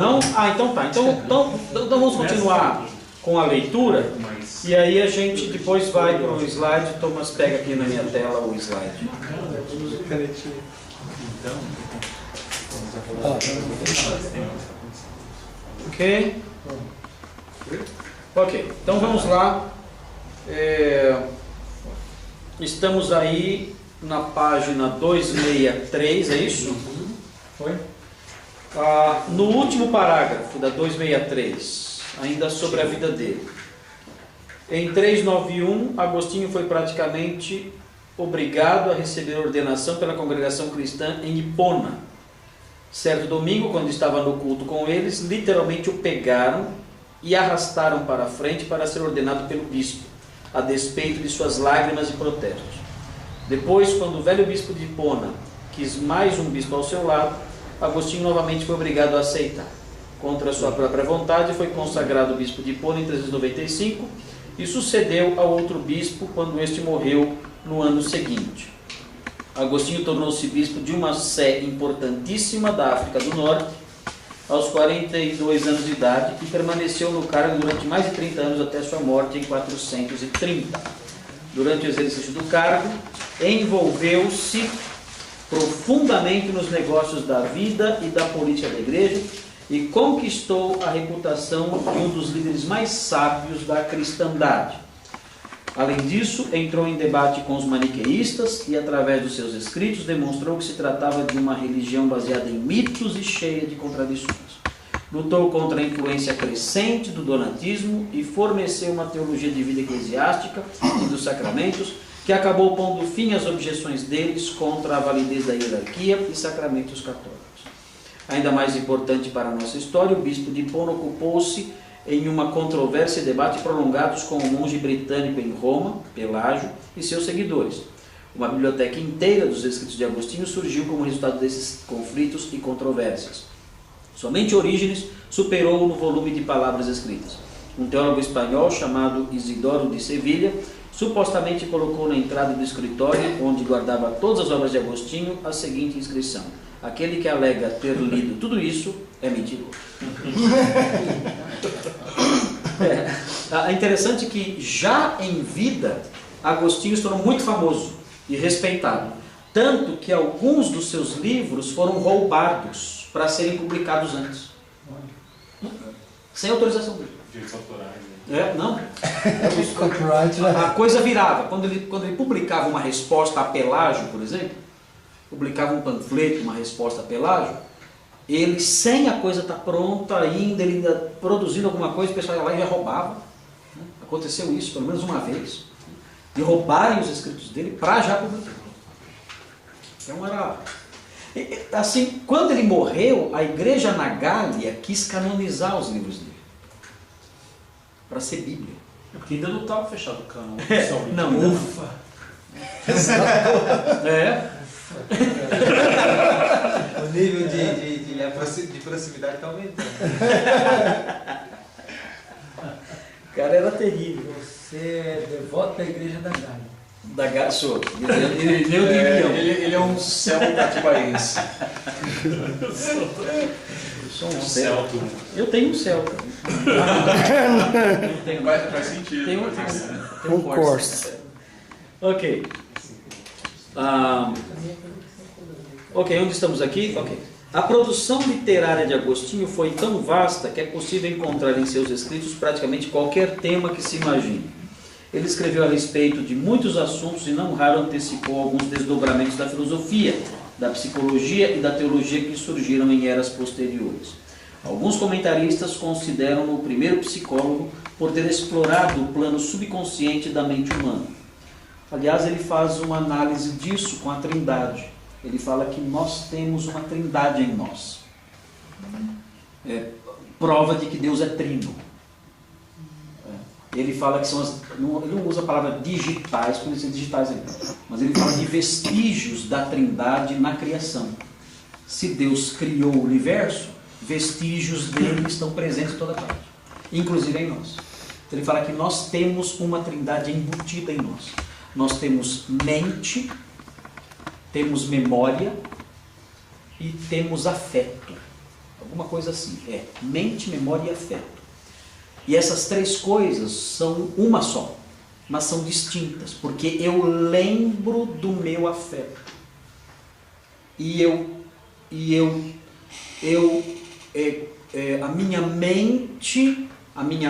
Não? Ah, então tá. Então vamos continuar com a leitura. E aí a gente depois vai para o slide. Thomas pega aqui na minha tela o slide. Ok? Ok, então vamos lá. Estamos aí na página 263, é isso? Foi? No último parágrafo da 263, ainda sobre a vida dele. Em 391, Agostinho foi praticamente obrigado a receber ordenação pela congregação cristã em Hipona. Certo domingo, quando estava no culto com eles, literalmente o pegaram e arrastaram para a frente para ser ordenado pelo bispo, a despeito de suas lágrimas e protestos. Depois, quando o velho bispo de Hipona quis mais um bispo ao seu lado, Agostinho novamente foi obrigado a aceitar. Contra a sua própria vontade, foi consagrado bispo de Hipona em 395 e sucedeu ao outro bispo quando este morreu no ano seguinte. Agostinho tornou-se bispo de uma sé importantíssima da África do Norte aos 42 anos de idade e permaneceu no cargo durante mais de 30 anos até sua morte em 430. Durante o exercício do cargo, envolveu-se profundamente nos negócios da vida e da política da igreja e conquistou a reputação de um dos líderes mais sábios da cristandade. Além disso, entrou em debate com os maniqueístas e, através dos seus escritos, demonstrou que se tratava de uma religião baseada em mitos e cheia de contradições. Lutou contra a influência crescente do donatismo e forneceu uma teologia de vida eclesiástica e dos sacramentos que acabou pondo fim às objeções deles contra a validez da hierarquia e sacramentos católicos. Ainda mais importante para a nossa história, o bispo de Hipona ocupou-se em uma controvérsia e debate prolongados com o monge britânico em Roma, Pelágio, e seus seguidores. Uma biblioteca inteira dos escritos de Agostinho surgiu como resultado desses conflitos e controvérsias. Somente Orígenes superou-o no volume de palavras escritas. Um teólogo espanhol chamado Isidoro de Sevilha supostamente colocou na entrada do escritório, onde guardava todas as obras de Agostinho, a seguinte inscrição: aquele que alega ter lido tudo isso é mentiroso. É interessante que já em vida Agostinho se tornou muito famoso e respeitado, tanto que alguns dos seus livros foram roubados para serem publicados antes, sem autorização dele. Direitos autorais. Não. A coisa virava. Quando ele publicava uma resposta a Pelágio, por exemplo, publicava um panfleto, uma resposta a Pelágio, ele, sem a coisa estar pronta ainda, ele ainda produzindo alguma coisa, o pessoal ia lá e já roubava. Aconteceu isso pelo menos uma vez. De roubarem os escritos dele para já publicar. Então era... Assim, quando ele morreu, a igreja na Gália quis canonizar os livros dele. Para ser Bíblia. Porque ainda não estava fechado o cânon. Não. Ufa! O nível de proximidade está aumentando. O cara era terrível. Você é devoto da igreja da Gália. Da Gália, sou. Ele é um celta atibaense. Eu sou um celta. Eu tenho um celta. Faz sentido. Tem um Corsa. Ok. Ok, onde estamos aqui? Ok. A produção literária de Agostinho foi tão vasta que é possível encontrar em seus escritos praticamente qualquer tema que se imagine. Ele escreveu a respeito de muitos assuntos e não raro antecipou alguns desdobramentos da filosofia, da psicologia e da teologia que surgiram em eras posteriores. Alguns comentaristas consideram-no o primeiro psicólogo por ter explorado o plano subconsciente da mente humana. Aliás, ele faz uma análise disso com a Trindade. Ele fala que nós temos uma Trindade em nós. prova de que Deus é trino. Ele fala que são ele não usa a palavra digitais, por isso digitais ainda, mas ele fala de vestígios da Trindade na criação. Se Deus criou o universo, vestígios dele estão presentes em toda parte, inclusive em nós. Então ele fala que nós temos uma Trindade embutida em nós. Nós temos mente, temos memória e temos afeto. Alguma coisa assim. Mente, memória e afeto. E essas três coisas são uma só, mas são distintas, porque eu lembro do meu afeto. A minha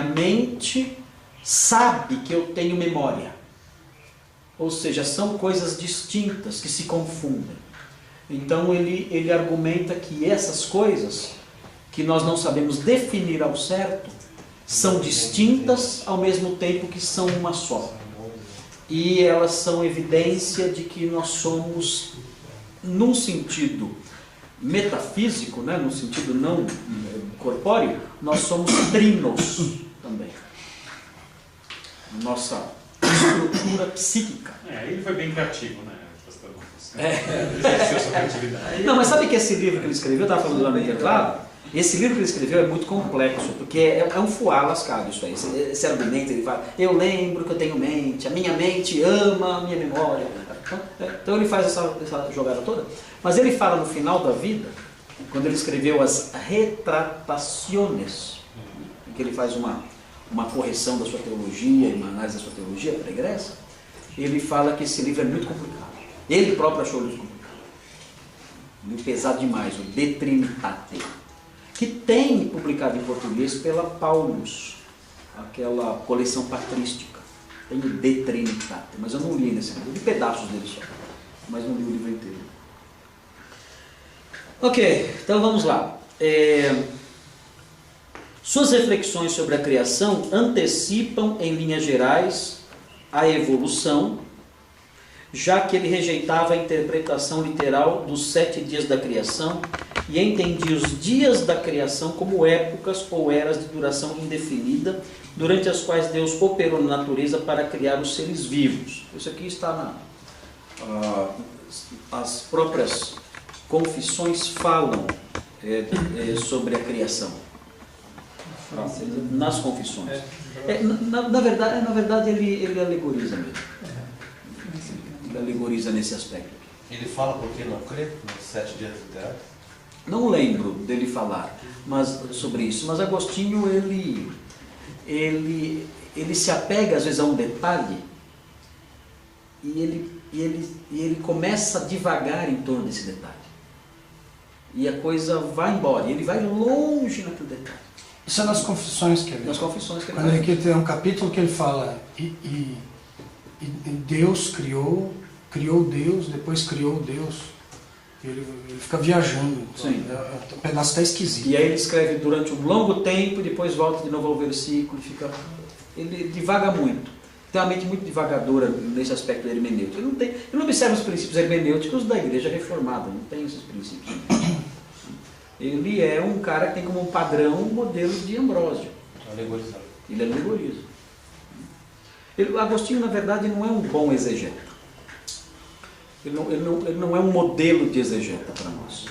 mente sabe que eu tenho memória. Ou seja, são coisas distintas que se confundem. Então ele argumenta que essas coisas que nós não sabemos definir ao certo são distintas ao mesmo tempo que são uma só. E elas são evidência de que nós somos, num sentido metafísico, né, num sentido não corpóreo, nós somos trinos também. Nossa estrutura psíquica. Ele foi bem criativo, né? Ele exerceu sua criatividade. Não, mas sabe que esse livro que ele escreveu, eu estava falando lá no intervalo, esse livro que ele escreveu é muito complexo, porque é um fuá lascado isso aí. Esse argumento, ele fala, eu lembro que eu tenho mente, a minha mente ama a minha memória. Então ele faz essa jogada toda, mas ele fala no final da vida, quando ele escreveu as Retrataciones, em que ele faz uma correção da sua teologia e uma análise da sua teologia pregressa, ele fala que esse livro é muito complicado. Ele próprio achou o livro complicado, muito pesado demais, o De Trinitate, que tem publicado em português pela Paulus, aquela coleção patrística. Tem o De Trinitate, mas eu não li nesse livro, eu li pedaços dele só, mas não li o livro inteiro. Ok, então vamos lá. Suas reflexões sobre a criação antecipam, em linhas gerais, a evolução, já que ele rejeitava a interpretação literal dos 7 dias da criação e entendia os dias da criação como épocas ou eras de duração indefinida, durante as quais Deus operou na natureza para criar os seres vivos. Isso aqui está as próprias confissões falam sobre a criação. Nas confissões. Na verdade ele alegoriza mesmo. Ele alegoriza nesse aspecto. Ele fala por que não crê nos 7 dias literais? Não lembro dele falar sobre isso, mas Agostinho ele se apega às vezes a um detalhe e ele começa a divagar em torno desse detalhe. E a coisa vai embora, e ele vai longe naquele detalhe. Isso é nas confissões que ele... Nas confissões que ele Quando faz. ele tem um capítulo que ele fala e Deus criou Deus, depois criou Deus. Ele fica viajando. Sim. O pedaço está esquisito. E aí ele escreve durante um longo tempo, e depois volta de novo ao versículo, ele divaga muito. Tem uma mente muito divagadora nesse aspecto hermenêutico. Ele não observa os princípios hermenêuticos da igreja reformada, não tem esses princípios. Ele é um cara que tem como padrão o modelo de Ambrósio. Ele alegoriza. Agostinho, na verdade, não é um bom exegeta. Ele não é um modelo de exegeta para nós.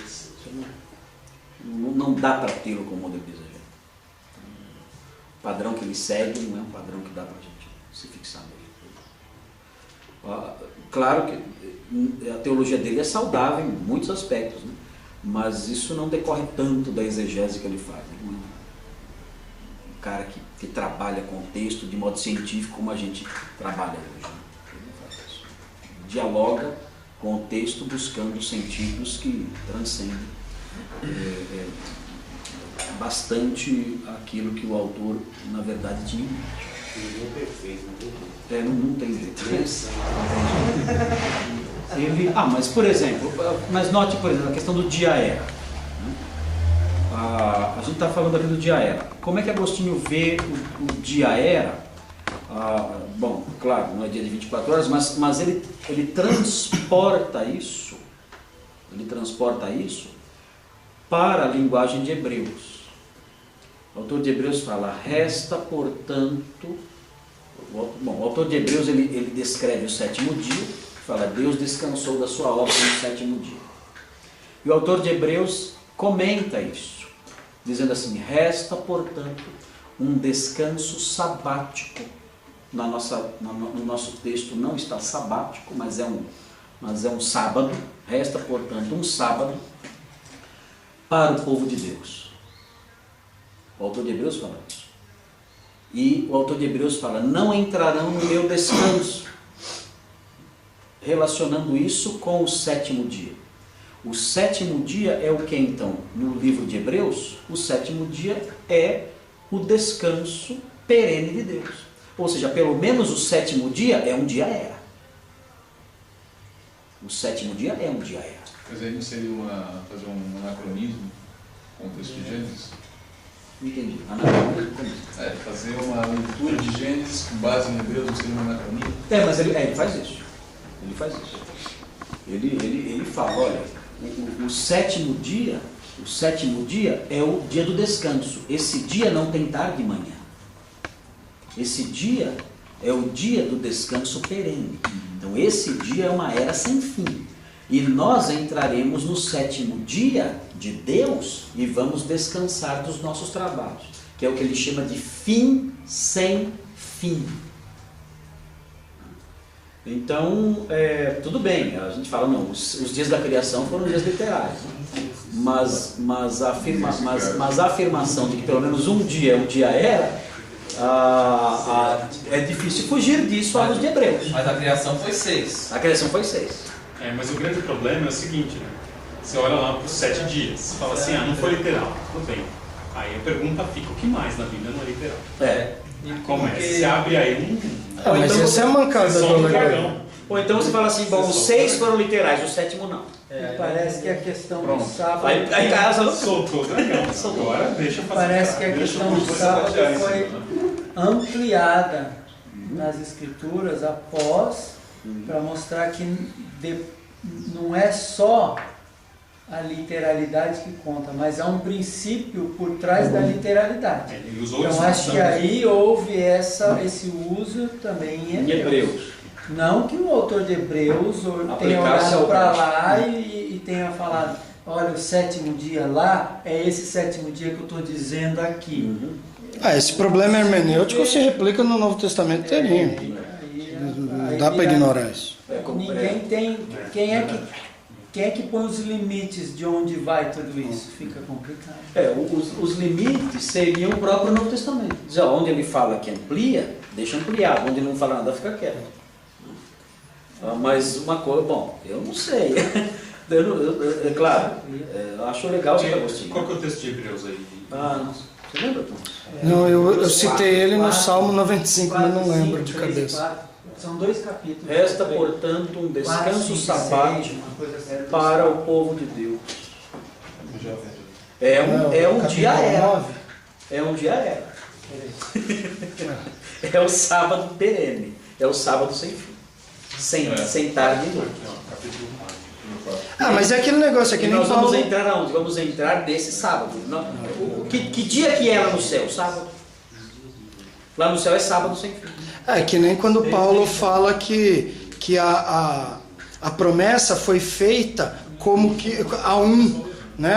Não dá para tê-lo como modelo de exegeta. O padrão que ele segue não é um padrão que dá para a gente se fixar nele. Claro que a teologia dele é saudável em muitos aspectos, né? Mas isso não decorre tanto da exegese que ele faz. Né? Um cara que trabalha com o texto de modo científico como a gente trabalha hoje. Né? Ele não faz isso. Dialoga com o texto buscando sentidos que transcendem bastante aquilo que o autor, na verdade, tinha em mente. Não tem jeito. Mas por exemplo, note, por exemplo, a questão do dia-era. A gente está falando aqui do dia-era. Como é que Agostinho vê o dia-era? Bom, claro, não é dia de 24 horas, mas ele transporta isso para a linguagem de Hebreus. O autor de Hebreus fala, resta, portanto... Bom, o autor de Hebreus ele descreve o sétimo dia, fala, Deus descansou da sua obra no sétimo dia. E o autor de Hebreus comenta isso, dizendo assim, resta, portanto, um descanso sabático. No nosso texto não está sabático, mas é um sábado. Resta, portanto, um sábado para o povo de Deus. O autor de Hebreus fala isso. E o autor de Hebreus fala, não entrarão no meu descanso, relacionando isso com o sétimo dia. O sétimo dia é o que então? No livro de Hebreus, o sétimo dia é o descanso perene de Deus. Ou seja, pelo menos o sétimo dia é um dia era. O sétimo dia é um dia era. Mas aí não seria fazer um anacronismo com o texto de Gênesis? Entendi. Anacronismo? Como isso? Fazer uma leitura de Gênesis com base em Hebreus não seria um anacronismo? Mas ele faz isso. Ele faz isso. Ele fala, olha, o sétimo dia é o dia do descanso. Esse dia não tem tarde e manhã. Esse dia é o dia do descanso perene. Então esse dia é uma era sem fim. E nós entraremos no sétimo dia de Deus e vamos descansar dos nossos trabalhos, que é o que ele chama de fim sem fim. Então, tudo bem, a gente fala, não, os dias da criação foram dias literais, né? mas a afirmação de que pelo menos um dia era, é difícil fugir disso à luz de Hebreus. Mas a criação foi 6. A criação foi 6. Mas o grande problema é o seguinte, né? Você olha lá para os 7 dias, fala assim, não foi literal, tudo bem. Aí a pergunta fica, o que mais na Bíblia não é literal? Como é? Você abre aí mas então essa é a mancada do dragão. Ou então você fala assim, bom, os 6 foram literais, o sétimo não. Parece que a questão Pronto. do sábado... Aí casa soltou o dragão. Agora deixa eu fazer. Parece que a questão do sábado foi ampliada nas escrituras após, para mostrar que não é só a literalidade que conta, mas há um princípio por trás da literalidade. Então acho que aí houve esse uso também em Hebreus. Não que o autor de Hebreus tenha olhado para lá e tenha falado, olha, o sétimo dia lá é esse sétimo dia que eu estou dizendo aqui. Esse problema hermenêutico se replica no Novo Testamento inteirinho. Não dá para ignorar isso. Ninguém tem... Quem é que põe os limites de onde vai tudo isso? Fica complicado. Os limites seriam o próprio Novo Testamento. Diz, onde ele fala que amplia, deixa ampliar. Onde ele não fala nada, fica quieto. Mas uma coisa, bom, eu não sei. Claro, eu acho legal o Agostinho. Qual que é o texto de Hebreus aí? Você lembra? Não, eu citei ele no Salmo 95, mas não lembro de cabeça. São 2 capítulos. Resta, portanto, um descanso sabático para o povo de Deus. É um dia era. É um dia era. É o sábado perene. É o sábado sem fim. Sem tarde e noite. Mas é aquele negócio aqui. Nós vamos entrar aonde? Vamos entrar nesse sábado. Que dia que é lá no céu? Sábado. Lá no céu é sábado sem fim. Que nem quando Paulo fala que a promessa foi feita como que a né?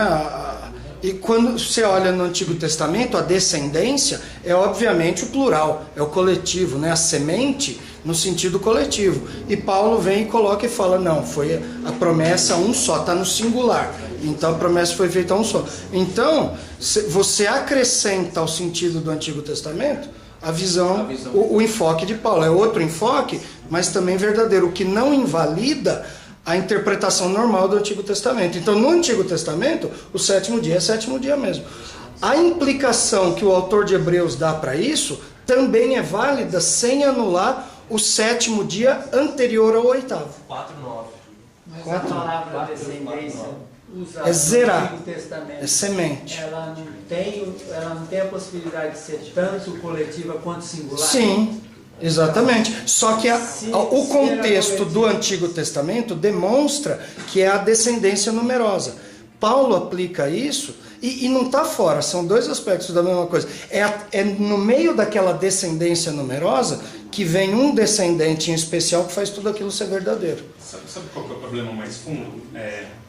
E quando você olha no Antigo Testamento, a descendência é obviamente o plural, é o coletivo, né? A semente no sentido coletivo. E Paulo vem e coloca e fala, não, foi a promessa um só, está no singular. Então a promessa foi feita a um só. Então, você acrescenta ao sentido do Antigo Testamento a visão. O enfoque de Paulo. É outro enfoque, mas também verdadeiro, o que não invalida a interpretação normal do Antigo Testamento. Então, no Antigo Testamento, o sétimo dia é sétimo dia mesmo. A implicação que o autor de Hebreus dá para isso também é válida sem anular o sétimo dia anterior ao oitavo. 4:9. Mas a palavra descendência usada é zerar, no Antigo Testamento, é semente. Ela não tem a possibilidade de ser tanto coletiva quanto singular? Sim, exatamente. Só que o contexto do Antigo Testamento demonstra que é a descendência numerosa. Paulo aplica isso E não está fora, são dois aspectos da mesma coisa. É no meio daquela descendência numerosa que vem um descendente em especial que faz tudo aquilo ser verdadeiro. Sabe qual que é o problema mais fundo?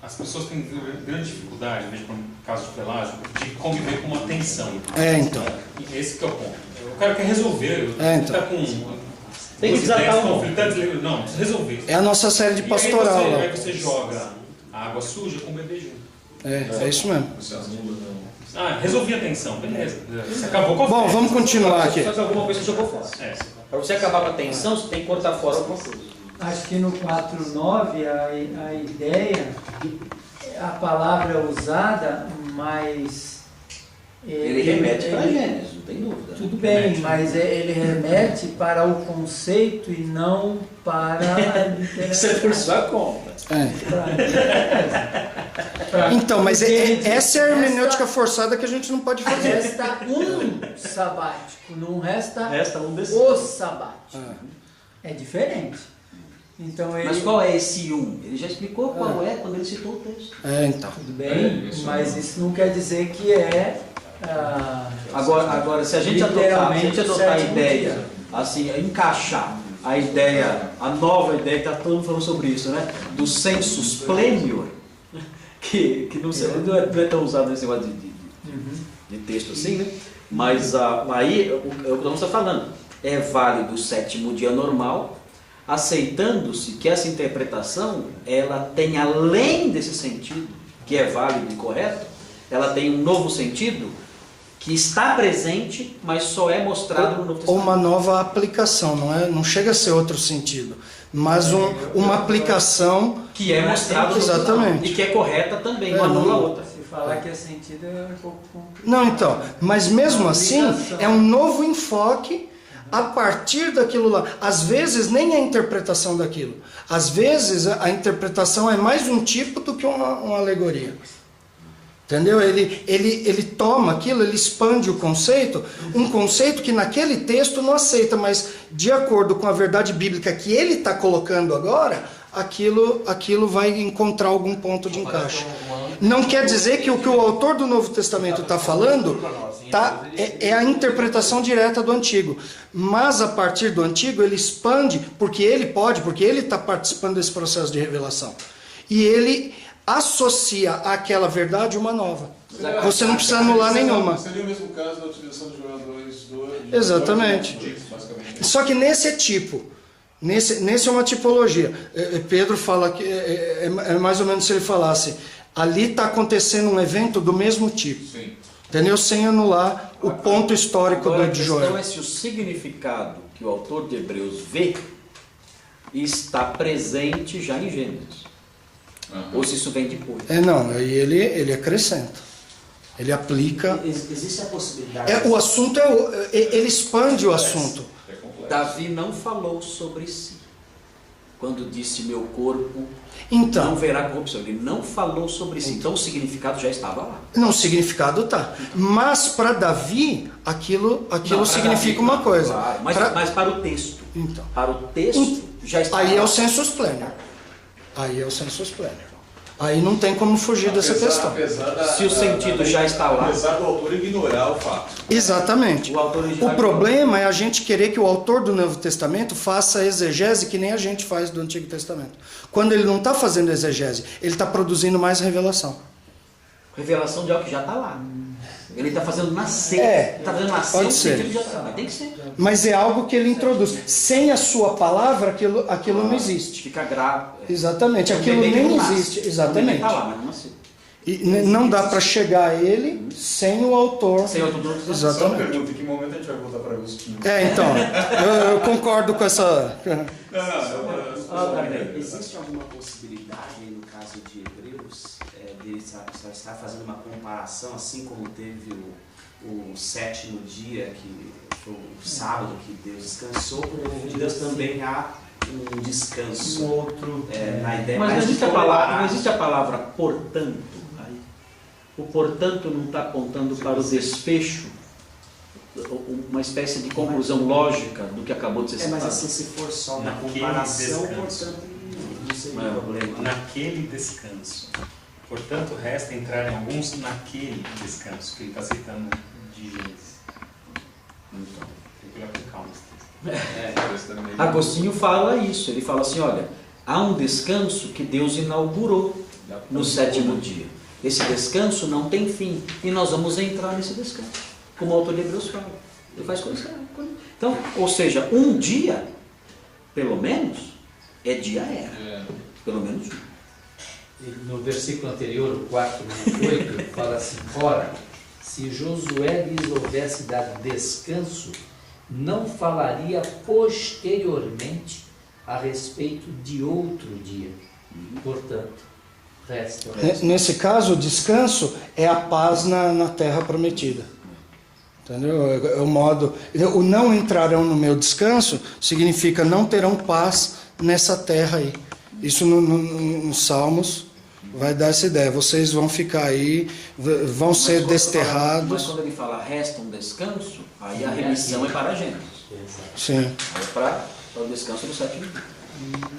As pessoas têm grande dificuldade, veja no caso de Pelágio, de conviver com uma tensão. Então. Esse que é o ponto. O cara quer resolver, então. Tá com... Tem que desatar o conflito. Não, precisa resolver. É a nossa série de pastoral. Aí você joga a água suja com o bebê junto. É isso mesmo. Resolvi a tensão, beleza. Você acabou com a Bom, vamos continuar aqui. Só que alguma coisa jogou fora. Para você acabar com a tensão, você tem que cortar fora alguma coisa. Acho que no 4.9 a ideia, a palavra usada, mas... Ele remete para Gênesis, não tem dúvida. Tudo bem, mas ele remete para o conceito e não para a literatura. Isso é por sua conta. Então, mas essa é a hermenêutica forçada que a gente não pode fazer. Resta um sabático, não resta um desses. o sabático. É diferente. Então, mas qual é esse um? Ele já explicou qual é quando ele citou o texto. Então. Tudo bem, mas isso não quer dizer que é... Agora, se a gente adotar a ideia, assim, encaixar a ideia, a nova ideia, que está todo mundo falando sobre isso, né? Do sensus plenior, que não é tão usado nesse negócio de texto assim, né? Mas aí, o que nós estamos falando, é válido o sétimo dia normal, aceitando-se que essa interpretação, ela tem, além desse sentido, que é válido e correto, ela tem um novo sentido, que está presente, mas só é mostrado no Novo Testamento. Ou uma nova aplicação, não chega a ser outro sentido, mas uma aplicação que é mostrada no exatamente e que é correta também, não anula a outra. Se falar que é sentido é um pouco complicado. Não, então, mas mesmo assim é um novo enfoque a partir daquilo lá. Às vezes nem a interpretação daquilo. Às vezes a interpretação é mais um tipo do que uma alegoria. Entendeu? Ele toma aquilo, ele expande o conceito, um conceito que naquele texto não aceita, mas de acordo com a verdade bíblica que ele está colocando agora, aquilo vai encontrar algum ponto de encaixe. Não quer dizer que o que o autor do Novo Testamento está falando é a interpretação direta do Antigo, mas a partir do Antigo ele expande, porque ele está participando desse processo de revelação. E ele associa àquela verdade uma nova. Você não precisa anular nenhuma. Seria o mesmo caso da utilização de jogadores do... Exatamente. Só que nesse é tipo. Nesse é uma tipologia. Pedro fala que é mais ou menos se ele falasse, ali está acontecendo um evento do mesmo tipo. Sim. Entendeu? Sem anular o ponto histórico de Joel. A questão é se o significado que o autor de Hebreus vê está presente já em Gênesis. Ou se isso vem depois. Não, aí ele acrescenta. Ele aplica. Existe a possibilidade. O assunto ele expande o assunto. Davi não falou sobre si. Quando disse meu corpo então, não verá corrupção. Ele não falou sobre si. Então o significado já estava lá. Não, o significado está. Mas para Davi, aquilo significa Davi, uma coisa. Claro, mas para o texto. Então, para o texto já estava lá. Aí é o sensus plenior. Aí não tem como fugir dessa questão. Se o sentido já está lá. Apesar do autor ignorar o fato. Exatamente. O problema é a gente querer que o autor do Novo Testamento faça exegese que nem a gente faz do Antigo Testamento. Quando ele não está fazendo exegese, ele está produzindo mais revelação. Revelação de algo que já está lá. Ele está fazendo nascer. Está fazendo nascer pode ser. Já tá, mas tem que ser. Mas é algo que ele introduz. Sem a sua palavra, aquilo não existe. Fica grave. Exatamente, aquilo nem existe. Exatamente. Tá lá, mas não nasceu. E não dá para chegar a ele sem o autor. Sem o autor. Exatamente. Só uma pergunta, em que momento a gente vai voltar para Agostinho? Então, eu concordo com essa... Existe alguma possibilidade aí no caso de Hebreus de estar fazendo uma comparação, assim como teve o sétimo dia, que foi o sábado que Deus descansou, de Deus também há um descanso. Um outro. Na ideia Mas mais não existe a palavra portanto. Aí. O portanto não está apontando para o desfecho, uma espécie de conclusão lógica do que acabou de ser citado. Mas assim, se for só uma comparação, portanto, não seria problema. Naquele descanso. Portanto, resta entrar em alguns naquele descanso, que ele está citando de Gênesis. Então, tem que olhar com calma esse texto. Agostinho fala isso, ele fala assim, olha, há um descanso que Deus inaugurou no 7º dia. Esse descanso não tem fim, e nós vamos entrar nesse descanso, como o autor de Hebreus fala. Ele faz coisa. Então, ou seja, um dia, pelo menos, é dia era. Pelo menos um. No versículo anterior, o 4:8, fala assim: ora, se Josué lhes houvesse dado descanso, não falaria posteriormente a respeito de outro dia. Portanto, resta. Nesse caso, o descanso é a paz na terra prometida. Entendeu? É o modo. O não entrarão no meu descanso significa não terão paz nessa terra aí. Isso nos Salmos vai dar essa ideia. Vocês vão ficar aí, vão ser desterrados. Mas quando ele fala resta um descanso, aí a remissão é para Gênesis. Sim. É para o descanso do 7º dia.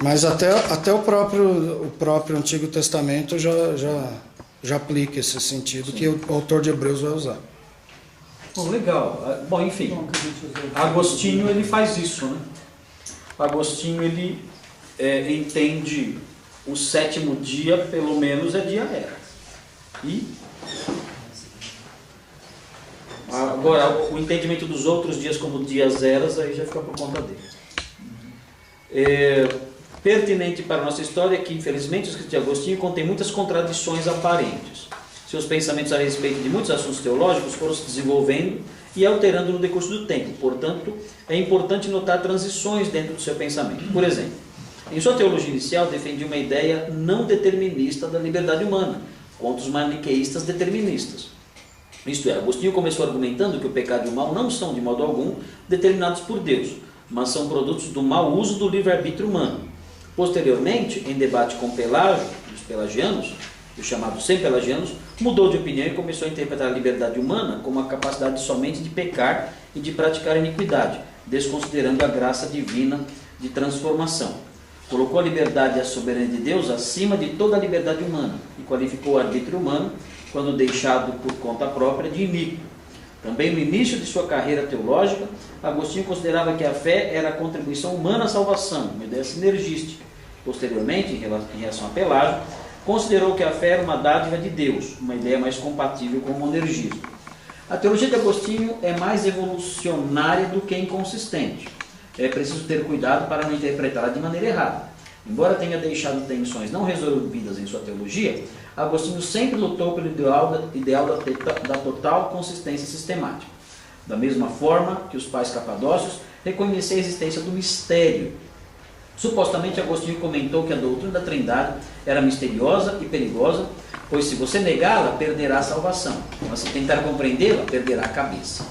Mas até o próprio Antigo Testamento já aplica esse sentido. Sim. Que o autor de Hebreus vai usar. Bom, legal. Bom, enfim, Agostinho ele faz isso, né? Agostinho ele entende o 7º dia, pelo menos, é dia era. E agora, o entendimento dos outros dias como dias eras, aí já fica por conta dele. Pertinente para a nossa história é que, infelizmente, o escrito de Agostinho contém muitas contradições aparentes. Seus pensamentos a respeito de muitos assuntos teológicos foram se desenvolvendo e alterando no decurso do tempo. Portanto, é importante notar transições dentro do seu pensamento. Por exemplo, em sua teologia inicial, defendia uma ideia não determinista da liberdade humana, contra os maniqueístas deterministas. Isto é, Agostinho começou argumentando que o pecado e o mal não são, de modo algum, determinados por Deus, mas são produtos do mau uso do livre-arbítrio humano. Posteriormente, em debate com Pelágio, os pelagianos, os chamados sem-pelagianos, mudou de opinião e começou a interpretar a liberdade humana como a capacidade somente de pecar e de praticar iniquidade, desconsiderando a graça divina de transformação. Colocou a liberdade e a soberania de Deus acima de toda a liberdade humana e qualificou o arbítrio humano, quando deixado por conta própria, de iníquo. Também no início de sua carreira teológica, Agostinho considerava que a fé era a contribuição humana à salvação, uma ideia sinergística. Posteriormente, em relação a Pelágio, considerou que a fé era uma dádiva de Deus, uma ideia mais compatível com o monergismo. A teologia de Agostinho é mais evolucionária do que inconsistente. É preciso ter cuidado para não interpretá-la de maneira errada. Embora tenha deixado tensões não resolvidas em sua teologia, Agostinho sempre lutou pelo ideal da total consistência sistemática. Da mesma forma que os pais capadócios, reconhecia a existência do mistério. Supostamente, Agostinho comentou que a doutrina da Trindade era misteriosa e perigosa, pois se você negá-la, perderá a salvação. Mas se tentar compreendê-la, perderá a cabeça.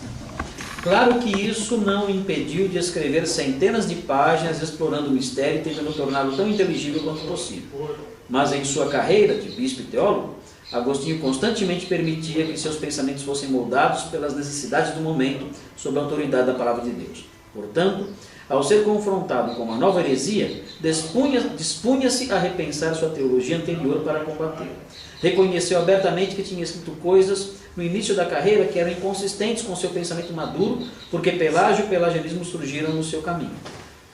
Claro que isso não impediu de escrever centenas de páginas explorando o mistério e tentando torná-lo tão inteligível quanto possível. Mas em sua carreira de bispo e teólogo, Agostinho constantemente permitia que seus pensamentos fossem moldados pelas necessidades do momento, sob a autoridade da palavra de Deus. Portanto, ao ser confrontado com uma nova heresia, dispunha-se a repensar sua teologia anterior para combatê-la. Reconheceu abertamente que tinha escrito coisas no início da carreira que eram inconsistentes com seu pensamento maduro, porque Pelágio e o pelagianismo surgiram no seu caminho.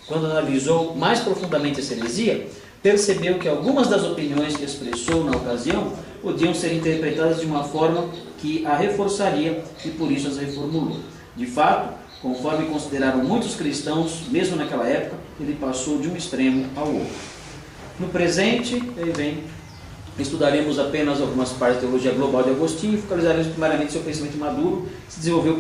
Quando analisou mais profundamente essa heresia, percebeu que algumas das opiniões que expressou na ocasião podiam ser interpretadas de uma forma que a reforçaria e por isso as reformulou. De fato, conforme consideraram muitos cristãos, mesmo naquela época, ele passou de um extremo ao outro. No presente, estudaremos apenas algumas partes da teologia global de Agostinho e focalizaremos primariamente seu pensamento maduro, que se desenvolveu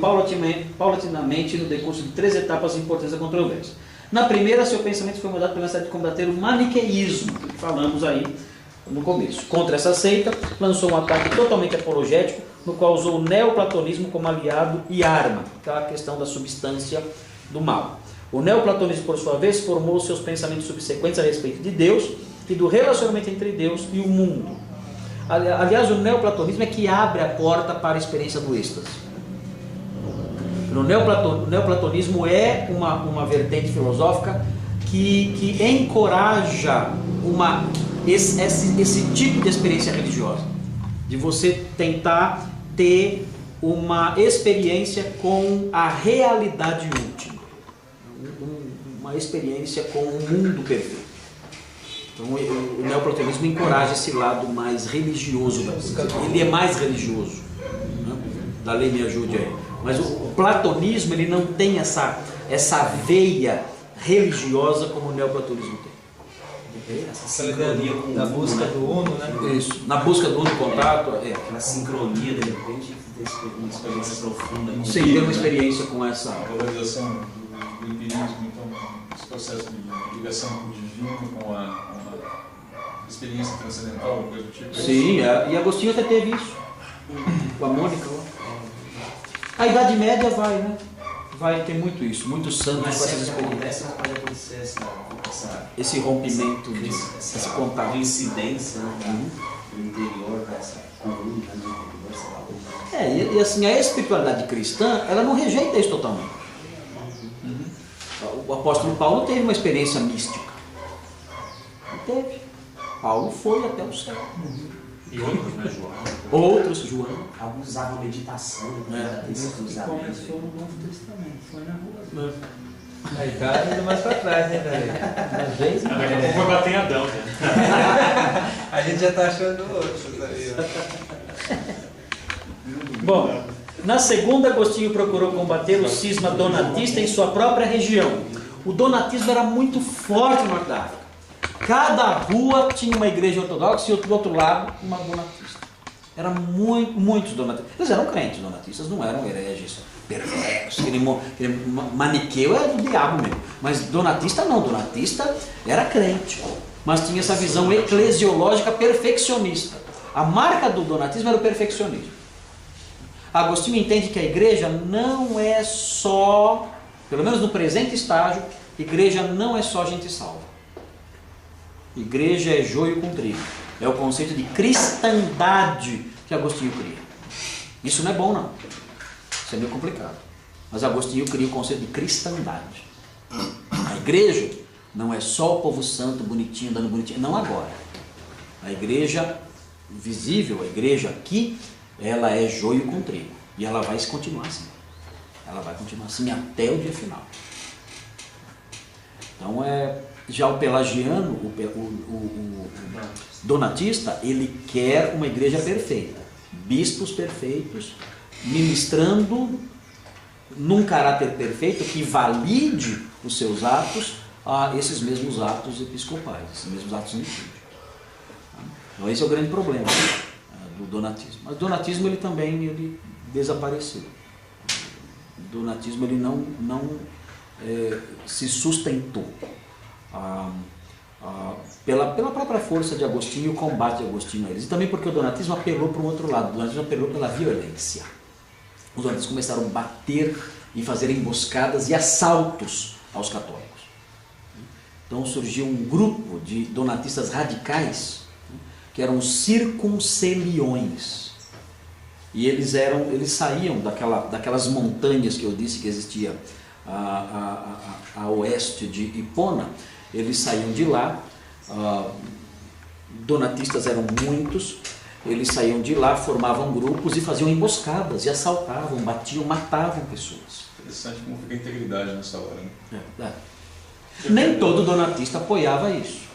paulatinamente no decurso de 3 etapas importantes da controvérsia. Na primeira, seu pensamento foi mudado pela necessidade de combater o maniqueísmo, que falamos aí no começo. Contra essa seita, lançou um ataque totalmente apologético, no qual usou o neoplatonismo como aliado e arma, aquela questão da substância do mal. O neoplatonismo, por sua vez, formou seus pensamentos subsequentes a respeito de Deus e do relacionamento entre Deus e o mundo. Aliás, o neoplatonismo é que abre a porta para a experiência do êxtase. O neoplatonismo é uma vertente filosófica que encoraja esse tipo de experiência religiosa. de você tentar ter uma experiência com a realidade última, uma experiência com o mundo perfeito. Então o neoplatonismo encoraja esse lado mais religioso da coisa. Ele é mais religioso, né? Da lei me ajude aí. Mas o platonismo ele não tem essa veia religiosa como o neoplatonismo tem. Essa sincronia com na busca do uno, né? Isso, na busca do uno contato, aquela sincronia, de repente, ter uma experiência profunda. Sem ter uma experiência com essa A valorização do empirismo, então, esse processo de ligação com o divino, com a experiência transcendental, alguma coisa do tipo. Sim, e Agostinho até teve isso. Com a Mônica lá. A Idade Média vai, né? Vai ter muito isso, muitos santos com essas experiências. Pode acontecer Esse rompimento, esse contato. Coincidência, né? No interior dessa coluna, né? E assim, a espiritualidade cristã, ela não rejeita isso totalmente. O apóstolo Paulo teve uma experiência mística. Teve. Paulo foi até o céu. E outros, né, João? Outros, João. Alguns usavam meditação, Isso começou no Novo Testamento, foi na rua. Aí tá indo mais pra trás, né, velho? Às vezes Daqui a pouco vai bater em Adão, né? A gente já tá achando outros aí, ó. Bom, na segunda, Agostinho procurou combater o cisma donatista em sua própria região. O donatismo era muito forte no norte da África. Cada rua tinha uma igreja ortodoxa e do outro lado uma donatista. Eram muitos donatistas. Eles eram crentes donatistas, não eram hereges perversos. Aquele maniqueu é do diabo mesmo. Mas donatista não, donatista era crente. Mas tinha essa visão eclesiológica perfeccionista. A marca do donatismo era o perfeccionismo. Agostinho entende que a igreja não é só, pelo menos no presente estágio, igreja não é só gente salva. Igreja é joio com trigo. É o conceito de cristandade que Agostinho cria. Isso não é bom, não. Isso é meio complicado. Mas Agostinho cria o conceito de cristandade. A igreja não é só o povo santo, bonitinho, dando bonitinho. Não agora. A igreja visível, a igreja aqui, ela é joio com trigo. E ela vai continuar assim. Ela vai continuar assim até o dia final. Então já o pelagiano, o donatista, ele quer uma igreja perfeita. Bispos perfeitos, ministrando num caráter perfeito que valide os seus atos a esses mesmos atos episcopais, esses mesmos atos litúrgicos. Então esse é o grande problema do donatismo. Mas o donatismo ele também desapareceu. O donatismo ele não se sustentou. Pela própria força de Agostinho e o combate de Agostinho a eles. E também porque o donatismo apelou para um outro lado. O donatismo apelou pela violência. Os donatistas começaram a bater e fazer emboscadas e assaltos aos católicos. Então surgiu um grupo de donatistas radicais, que eram os circunceliões. E eles saíam daquelas montanhas que eu disse que existia a oeste de Hipona. Eles saíam de lá, donatistas eram muitos, eles saíam de lá, formavam grupos e faziam emboscadas, e assaltavam, batiam, matavam pessoas. Interessante como fica a integridade nessa hora, né? Nem todo donatista apoiava isso,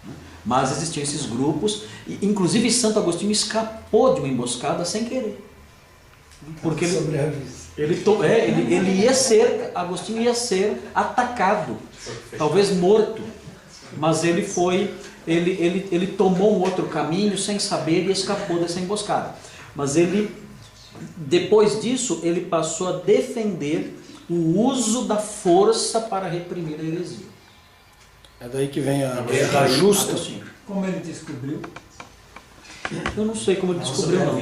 né? Mas existiam esses grupos, e, inclusive Santo Agostinho escapou de uma emboscada sem querer. Porque Agostinho ia ser atacado, talvez morto, mas ele tomou um outro caminho sem saber e escapou dessa emboscada. Mas depois disso, ele passou a defender o uso da força para reprimir a heresia. É daí que vem a guerra justa. Como ele descobriu? Eu não sei como ele descobriu, não.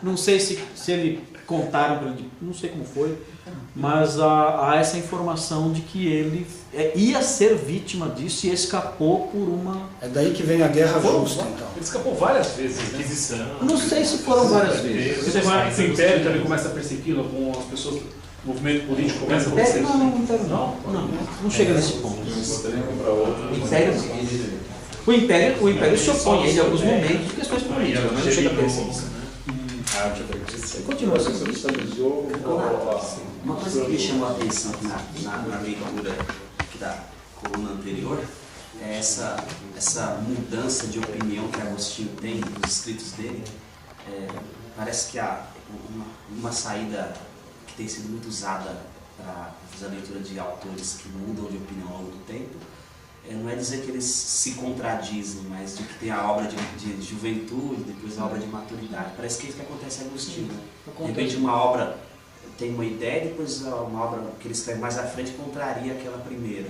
Não sei se ele contaram para ele, não sei como foi, mas há essa informação de que ele ia ser vítima disso e escapou por uma... É daí que vem a guerra justa, então. Ele escapou várias vezes, né? Inquisição. Não sei se foram várias vezes. Você tem uma império também começa a persegui-lo, algumas pessoas, o movimento político começa a acontecer. Não chega nesse ponto. De um extremo para outro. Império O Império se opõe a ele em alguns momentos por questões políticas, mas não chega a perseguição. Continua assim. Uma coisa que me chamou a atenção na leitura da coluna anterior é essa mudança de opinião que Agostinho tem nos escritos dele. Parece que há uma saída que tem sido muito usada para fazer a leitura de autores que mudam de opinião ao longo do tempo. Não é dizer que eles se contradizem, mas de que tem a obra de juventude, depois a obra de maturidade. Parece que é isso que acontece em Agostinho. Né? De repente uma obra tem uma ideia, depois uma obra que ele escreve mais à frente contraria aquela primeira.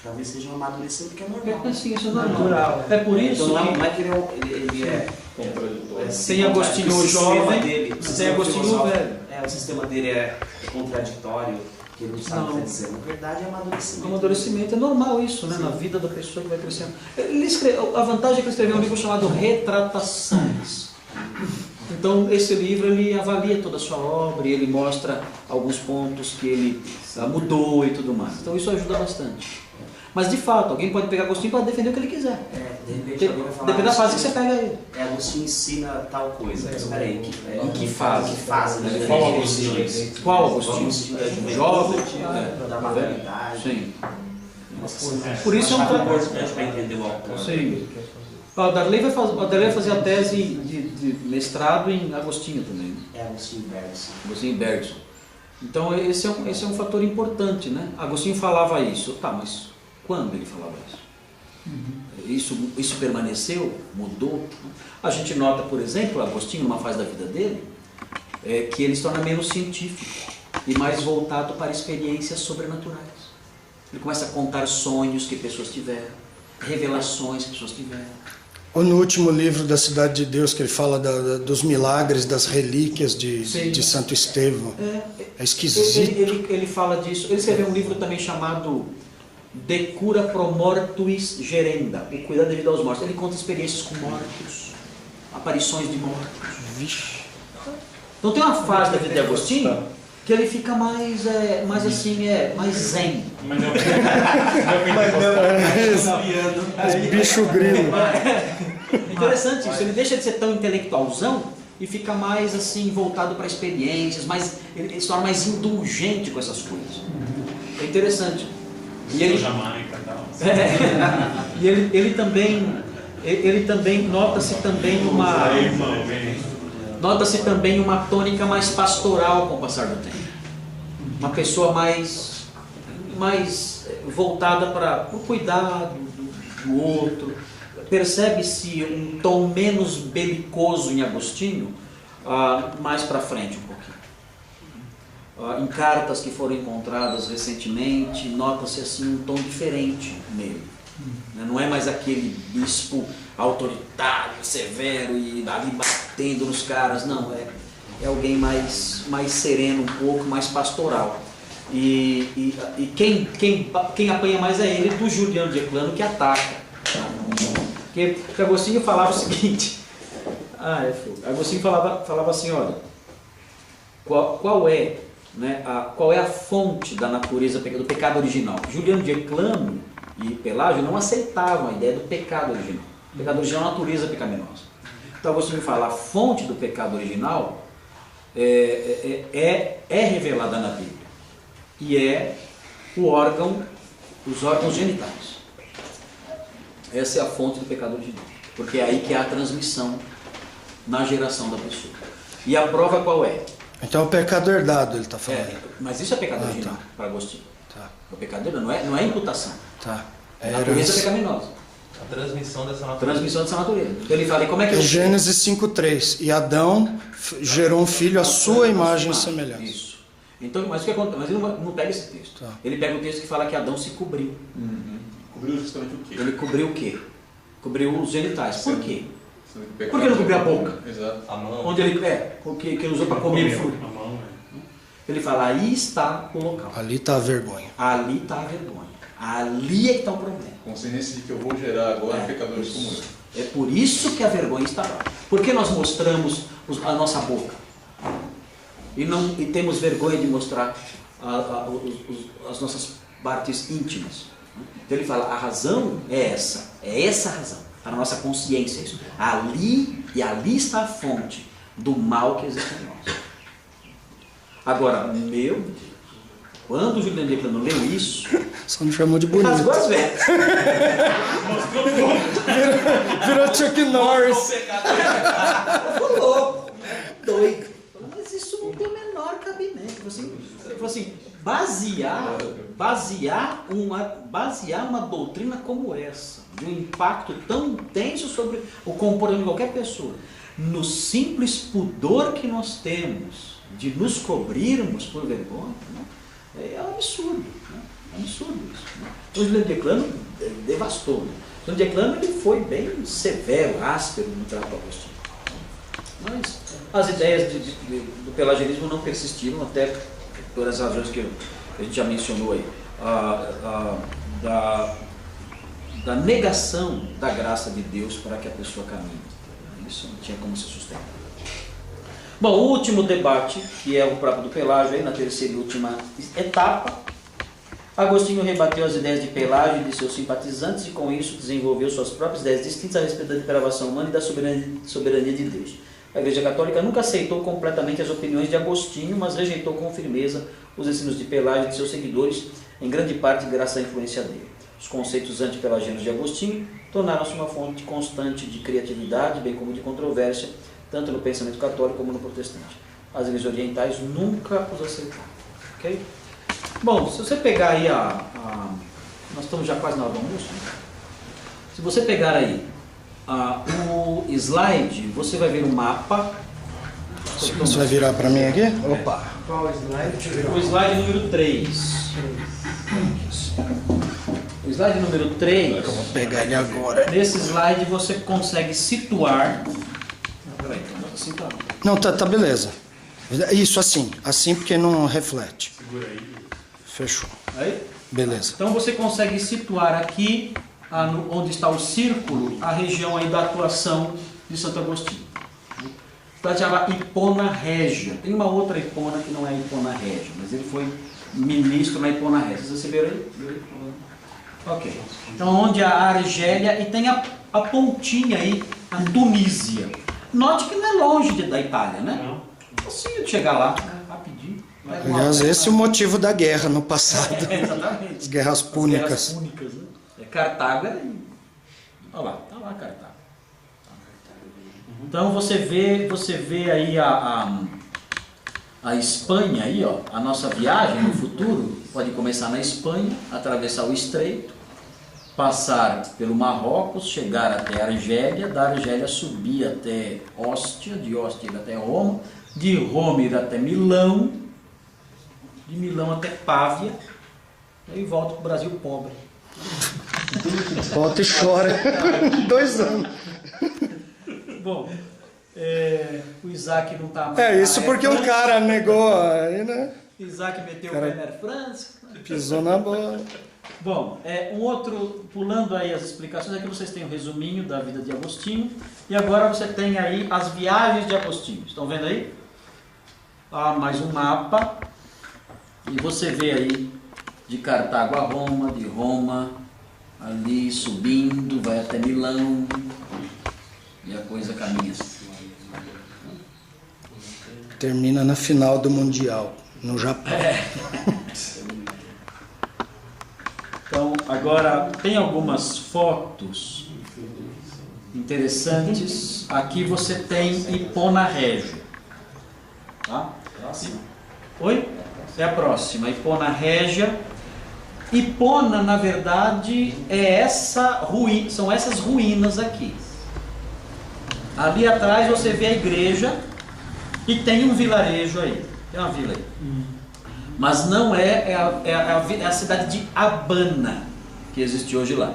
Talvez seja um amadurecimento que é normal. Sim, isso é normal. É por isso então, não é que ele é contraditório. Sem Agostinho o jovem, sem Agostinho o velho. O sistema dele é contraditório. Que ele não sabe o que dizer. Na verdade, é amadurecimento. Amadurecimento é normal isso, né? Na vida da pessoa que vai crescendo. A vantagem é que ele escreveu um livro chamado Retratações. Então, esse livro ele avalia toda a sua obra e ele mostra alguns pontos que ele mudou e tudo mais. Então, isso ajuda bastante. Mas, de fato, alguém pode pegar Agostinho para defender o que ele quiser. De repente, alguém vai falar. Depende da fase que você pega ele. Agostinho ensina tal coisa. Mas peraí, em que fase? Né? Qual Agostinho? Qual Agostinho? Jovem, da maturidade. Sim. Por isso é um trabalho para entender o autor. Sim. O Darley vai fazer a tese de mestrado em Agostinho também. Agostinho Bergson. Agostinho Bergson. Então, esse é um fator importante, né? Agostinho falava isso. Tá, mas quando ele falava isso? Isso permaneceu? Mudou? A gente nota, por exemplo, Agostinho, numa fase da vida dele, que ele se torna menos científico e mais voltado para experiências sobrenaturais. Ele começa a contar sonhos que pessoas tiveram, revelações que pessoas tiveram. Ou no último livro da Cidade de Deus, que ele fala dos milagres, das relíquias de Santo Estevão. É esquisito. Ele fala disso. Ele escreveu um livro também chamado De Cura Pro Mortuis Gerenda, o cuidado devido aos mortos. Ele conta experiências com mortos, aparições de mortos. Vixe. Então tem uma fase da vida de Agostinho que ele fica mais zen. Mas não. Bicho grilo. É interessante isso. Ele deixa de ser tão intelectualzão e fica mais assim voltado para experiências, ele se torna mais indulgente com essas coisas. É interessante. E ele Jamaica, tal. E ele também nota-se também uma tônica mais pastoral com o passar do tempo. Uma pessoa mais voltada para o cuidado do outro. Percebe-se um tom menos belicoso em Agostinho mais para frente um pouquinho. Em cartas que foram encontradas recentemente, nota-se assim um tom diferente nele. Não é mais aquele bispo autoritário, severo e ali batendo nos caras, não, é alguém mais sereno um pouco, mais pastoral. E quem apanha mais é ele, do Juliano de Eclano, que ataca. Porque Agostinho falava o seguinte, Agostinho falava assim, olha, qual é a fonte da natureza do pecado original? Juliano de Eclano e Pelágio não aceitavam a ideia do pecado original. O pecado original é a natureza pecaminosa. Então Agostinho fala, a fonte do pecado original é revelada na Bíblia. E é os órgãos genitais. Essa é a fonte do pecado original. Porque é aí que há a transmissão na geração da pessoa. E a prova qual é? Então é o pecado herdado, ele está falando. Mas isso é pecado original, tá. para Agostinho. Tá. O pecado original não é imputação. Tá. É a natureza pecaminosa. A transmissão dessa natureza. Transmissão dessa natureza. Então ele fala, e como é que eu... Gênesis 5:3. E Adão gerou um filho à sua imagem e semelhança. Isso. Então, mas o que acontece? Mas ele não pega esse texto. Tá. Ele pega o texto que fala que Adão se cobriu. Cobriu justamente o quê? Ele cobriu o quê? Cobriu os genitais. Por quê? Por que não cobriu a boca? Exato. A mão. Onde ele que ele usou para comer fruto. A mão, Ele fala, aí está o local. Ali está a vergonha. Ali está a vergonha. Ali é que está o problema. Consciência de que eu vou gerar agora pecadores como eu. É por isso que a vergonha está lá. Por que nós mostramos a nossa boca? E temos vergonha de mostrar as nossas partes íntimas. Então ele fala, a razão é essa razão, para a nossa consciência, isso. Ali está a fonte do mal que existe em nós. Agora, meu Deus, quando o Juliano de Plano leu isso, só me chamou de bonito. rasgou as vestes. Virou Chuck Norris. Ficou louco, doido. Mas isso não tem o menor cabimento. Ele falou assim, basear uma doutrina como essa, de um impacto tão intenso sobre o comportamento de qualquer pessoa, no simples pudor que nós temos de nos cobrirmos por vergonha, né? É um absurdo. Né? É um absurdo isso. Né? O Juliano de Plano devastou. Né? O Juliano de Plano ele foi bem severo, áspero no trato agostinho. Mas as ideias do pelagianismo não persistiram até por as razões que a gente já mencionou aí. Da negação da graça de Deus para que a pessoa caminhe. Isso não tinha como se sustentar. Bom, o último debate, que é o próprio do Pelágio, aí, na terceira e última etapa, Agostinho rebateu as ideias de Pelágio e de seus simpatizantes e com isso desenvolveu suas próprias ideias distintas a respeito da depravação humana e da soberania de Deus. A Igreja Católica nunca aceitou completamente as opiniões de Agostinho, mas rejeitou com firmeza os ensinos de Pelágio e de seus seguidores, em grande parte graças à influência dele. Os conceitos antipelagianos de Agostinho tornaram-se uma fonte constante de criatividade, bem como de controvérsia, tanto no pensamento católico como no protestante. As igrejas orientais nunca os aceitaram. Okay? Bom, se você pegar aí nós estamos já quase na hora do almoço, né? Se você pegar aí o slide, você vai ver um mapa. Você vai virar para mim aqui? Opa! Qual slide? O slide número 3. O slide número 3. Eu vou pegar ele agora. Nesse slide você consegue situar. Peraí, assim tá. Não, tá beleza. Isso assim porque não reflete. Segura aí. Fechou. Aí? Beleza. Então você consegue situar aqui, onde está o círculo, a região aí da atuação de Santo Agostinho. Está chamada Hipona Régia. Tem uma outra Hipona que não é Hipona Régia, mas ele foi ministro na Hipona Régia. Vocês receberam aí? Ok. Então onde a Argélia, e tem a pontinha aí, a Tunísia. Note que não é longe da Itália, né? Não. Facinho de chegar lá, rapidinho. Aliás, esse é o motivo da guerra no passado. Exatamente. As guerras púnicas. As guerras púnicas, né? Cartago era aí. Olha lá, tá lá Cartago. Então você vê aí a Espanha aí, ó, a nossa viagem no futuro pode começar na Espanha, atravessar o Estreito, passar pelo Marrocos, chegar até a Argélia, da Argélia subir até Óstia, de Óstia ir até Roma, de Roma ir até Milão, de Milão até Pávia, e volta para o Brasil pobre. Volta e chora. 2 anos. Bom, o Isaac não está mais. Isso porque um cara negou aí, né? Isaac meteu o pé na Air France. Pisou na bola. Bom, um outro, pulando aí as explicações, aqui vocês têm o resuminho da vida de Agostinho, e agora você tem aí as viagens de Agostinho. Estão vendo aí? Mais um mapa, e você vê aí de Cartago a Roma, de Roma, ali subindo, vai até Milão, e a coisa caminha assim. Termina na final do Mundial, no Japão. Então, agora, tem algumas fotos interessantes. Aqui você tem Hipona Régia. Tá? Oi? É a próxima, Hipona Régia. Hipona, na verdade, são essas ruínas aqui. Ali atrás você vê a igreja e tem um vilarejo aí. Tem uma vila aí. Mas não é a cidade de Abana que existe hoje lá.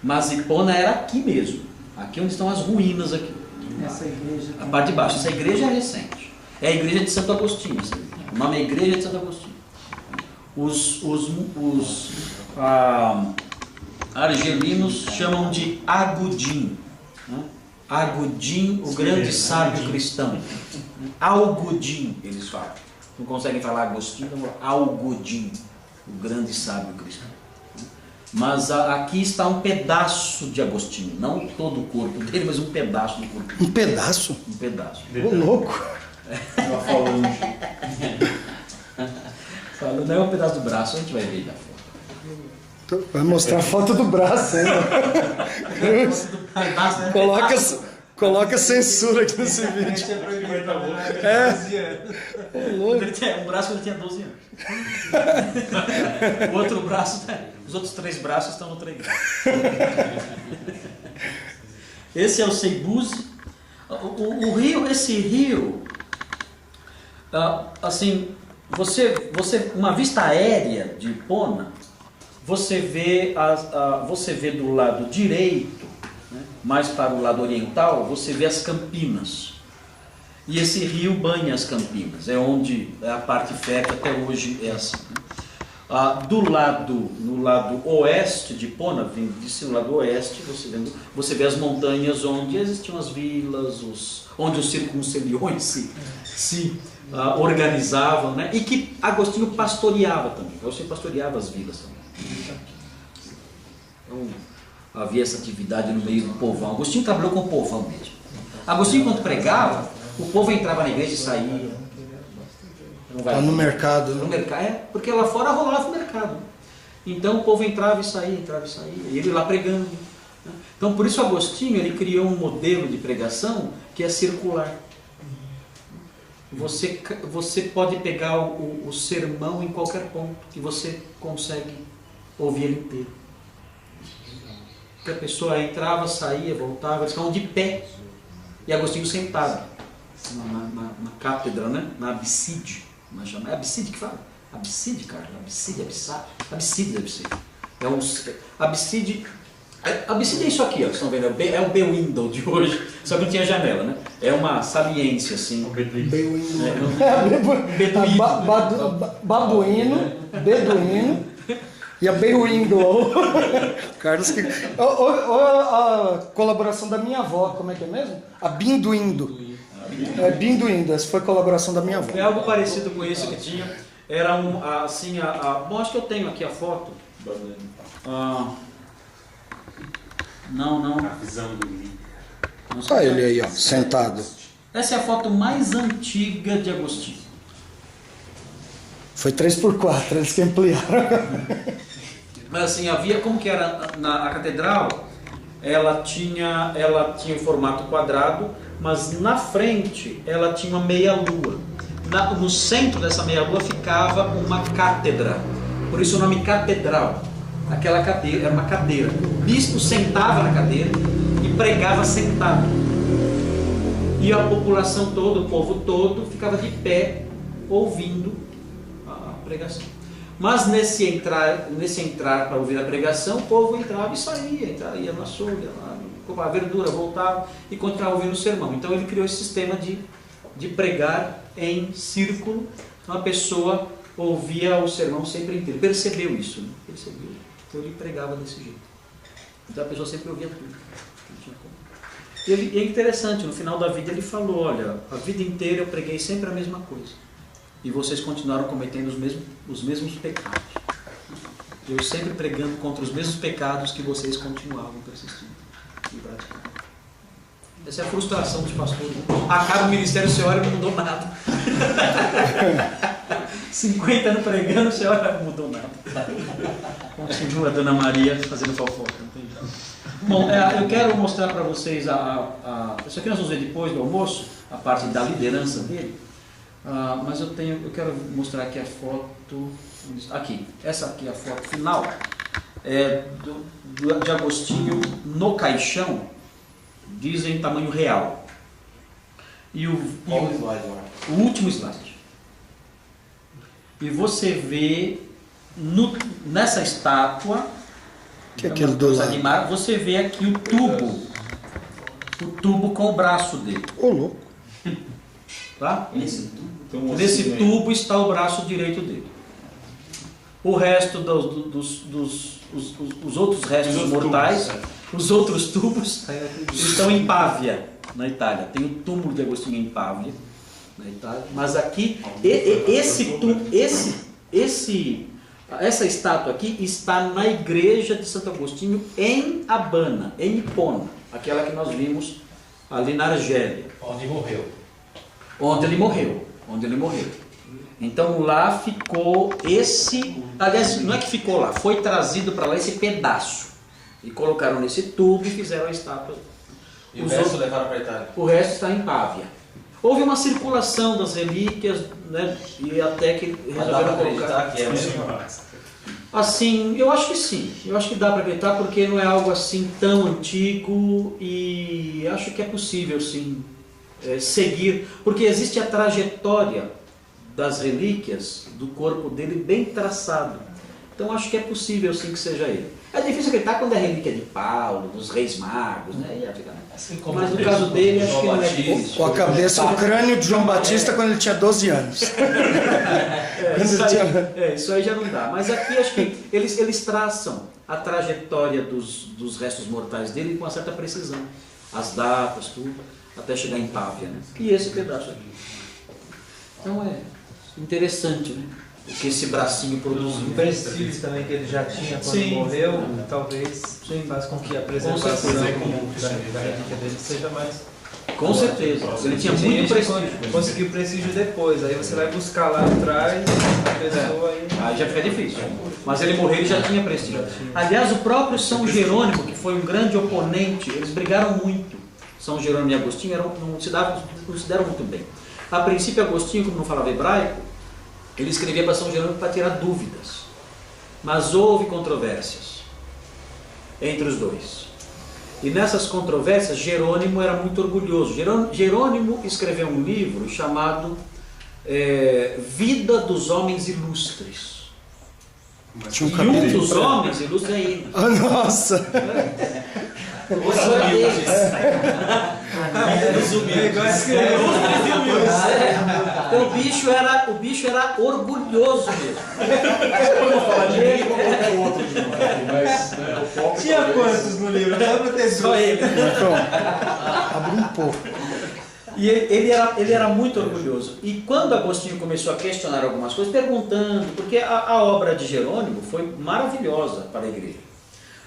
Mas Hipona era aqui mesmo. Aqui onde estão as ruínas aqui. Essa igreja. A parte de baixo. Essa igreja é recente. É a igreja de Santo Agostinho. O nome é Igreja de Santo Agostinho. Os argelinos chamam de Agudim. Agudim, o grande sábio cristão. Algudim, eles falam. Não conseguem falar Agostinho, então Algudim, o grande sábio cristão. Mas aqui está um pedaço de Agostinho, não todo o corpo dele, mas um pedaço do corpo dele. Um pedaço? Um pedaço. Ô, louco! Uma falange. Não é um pedaço do braço, a gente vai ver da foto. Vai mostrar a foto do braço ainda. Coloca censura aqui nesse vídeo. O braço ele tinha 12 anos. O outro braço, os outros 3 braços estão no treinador. Esse é o Seibuse. O rio, esse rio, assim, você uma vista aérea de Ipona, você vê do lado direito, né, mais para o lado oriental, você vê as Campinas. E esse rio banha as Campinas, é onde a parte fértil até hoje é assim. No lado oeste de Ipona, vindo no lado oeste, você vê as montanhas onde existiam as vilas, onde os circunceliões se organizavam, né? E que Agostinho pastoreava também. Você pastoreava as vilas também. Então, havia essa atividade no meio do povão. Agostinho trabalhou com o povão mesmo. Agostinho, quando pregava, o povo entrava na igreja e saía. No mercado. No mercado, porque lá fora rolava o mercado. Então o povo entrava e saía, e ele lá pregando. Então por isso Agostinho ele criou um modelo de pregação que é circular. Você pode pegar o sermão em qualquer ponto que você consegue ouvir ele inteiro. Porque a pessoa entrava, saía, voltava, eles ficavam de pé. E Agostinho sentado na cátedra, né? Na abside. É abside que fala? Abside, cara. Abside deve ser. Abside é isso aqui, ó. Vocês estão vendo? É o B-window de hoje. Só que não tinha janela, né? É uma saliência, assim. B-window. Babuíno, beduíno e a B-window. Carlos, a colaboração da minha avó, como é que é mesmo? A Binduindo. Binduindo, essa foi a colaboração da minha avó. É algo parecido com isso que tinha. Era assim, bom, acho que eu tenho aqui a foto. Não. A visão do líder. Olha ele aí, ó, sentado. Essa é a foto mais antiga de Agostinho. Foi 3x4, eles que ampliaram. Mas assim, havia como que era a catedral, ela tinha o formato quadrado, mas na frente ela tinha uma meia-lua. No centro dessa meia-lua ficava uma cátedra, por isso o nome catedral. Aquela cadeira era uma cadeira. O bispo sentava na cadeira e pregava sentado. E a população toda, o povo todo, ficava de pé ouvindo a pregação. Mas nesse entrar para ouvir a pregação, o povo entrava e saía, ia na açougue, comprava verdura, voltava e continuava ouvindo o sermão. Então ele criou esse sistema de pregar em círculo. Então a pessoa ouvia o sermão sempre inteiro. Percebeu isso, né? Percebeu. Então ele pregava desse jeito. Então a pessoa sempre ouvia tudo. E é interessante, no final da vida ele falou, olha, a vida inteira eu preguei sempre a mesma coisa. E vocês continuaram cometendo os mesmos pecados. Eu sempre pregando contra os mesmos pecados que vocês continuavam persistindo e praticando. Essa é a frustração dos pastores. Acaba o ministério, você olha e não mudou nada. 50 anos pregando, você olha, não mudou nada. Continua a Dona Maria fazendo fofoca. Bom, eu quero mostrar para vocês isso aqui nós vamos ver depois do almoço, a parte da liderança dele. Mas eu quero mostrar aqui a foto. Aqui, essa aqui é a foto final de Agostinho no caixão, dizem tamanho real. E o último slide. E você vê nessa estátua, que é aquele do lado. Você vê aqui o tubo com o braço dele. Ô, louco. Tá? Nesse tubo está o braço direito dele. O resto os outros restos mortais, os outros tubos, estão em Pávia, na Itália. Tem o túmulo de Agostinho em Pávia, Essa estátua aqui está na igreja de Santo Agostinho em Abana, em Hipona, aquela que nós vimos ali na Argélia. Onde morreu. Onde ele morreu. Então lá ficou esse... Aliás, não é que ficou lá, foi trazido para lá esse pedaço. E colocaram nesse tubo e fizeram a estátua. E o resto levaram para a Itália? O resto está em Pávia. Houve uma circulação das relíquias, né, e até que resolveram colocar... Que é mesmo? Assim, eu acho que sim. Eu acho que dá para acreditar porque não é algo assim tão antigo e acho que é possível sim seguir, porque existe a trajetória das relíquias do corpo dele bem traçado. Então acho que é possível sim que seja ele. É difícil acreditar quando é relíquia de Paulo, dos Reis Magos, né? Assim como mas no caso dele acho que não é difícil. Com a cabeça, o crânio de João Batista quando ele tinha 12 anos. Isso aí já não dá. Mas aqui acho que eles traçam a trajetória dos restos mortais dele com uma certa precisão. As datas, tudo, até chegar em Pávia, né? E esse pedaço aqui. Então é interessante, né? O que esse bracinho produziu. O prestígio também que ele já tinha quando morreu, talvez faz com que a preservação da relíquia dele seja mais... Com certeza. Ele tinha muito prestígio. Conseguiu prestígio depois, aí você vai buscar lá atrás a pessoa aí já fica difícil. Mas ele morreu e já tinha prestígio. Aliás, o próprio São Jerônimo, que foi um grande oponente, eles brigaram muito. São Jerônimo e Agostinho não se deram muito bem. A princípio, Agostinho, como não falava hebraico, ele escrevia para São Jerônimo para tirar dúvidas. Mas houve controvérsias entre os dois. E nessas controvérsias, Jerônimo era muito orgulhoso. Jerônimo escreveu um livro chamado Vida dos Homens Ilustres. Tinha e um dos homens ilustres é ele. Ah, nossa! Então o bicho era orgulhoso mesmo. Tinha quantos no livro? Não dá pra ter só ele. Então, abre um pouco. E ele era muito orgulhoso. E quando Agostinho começou a questionar algumas coisas, perguntando, porque a obra de Jerônimo foi maravilhosa para a igreja.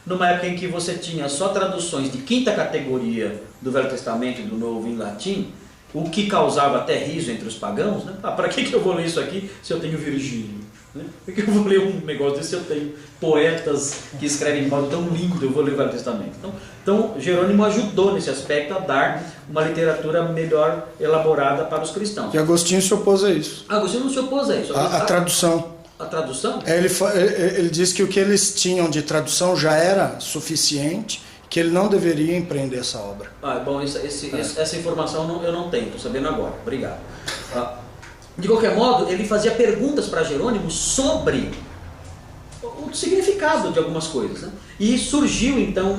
Numa época em que você tinha só traduções de quinta categoria do Velho Testamento e do Novo em latim, o que causava até riso entre os pagãos, né? Para que eu vou ler isso aqui se eu tenho Virgílio? Né? Por que eu vou ler um negócio desse se eu tenho poetas que escrevem de modo tão lindo, eu vou ler o Velho Testamento? Então Jerônimo ajudou nesse aspecto a dar uma literatura melhor elaborada para os cristãos. E Agostinho se opôs a isso. Agostinho não se opôs a isso. A tradução. A tradução? Ele diz que o que eles tinham de tradução já era suficiente, que ele não deveria empreender essa obra. Bom, essa informação eu não tenho, estou sabendo agora. Obrigado. De qualquer modo, ele fazia perguntas para Jerônimo sobre o significado de algumas coisas. Né? E surgiu então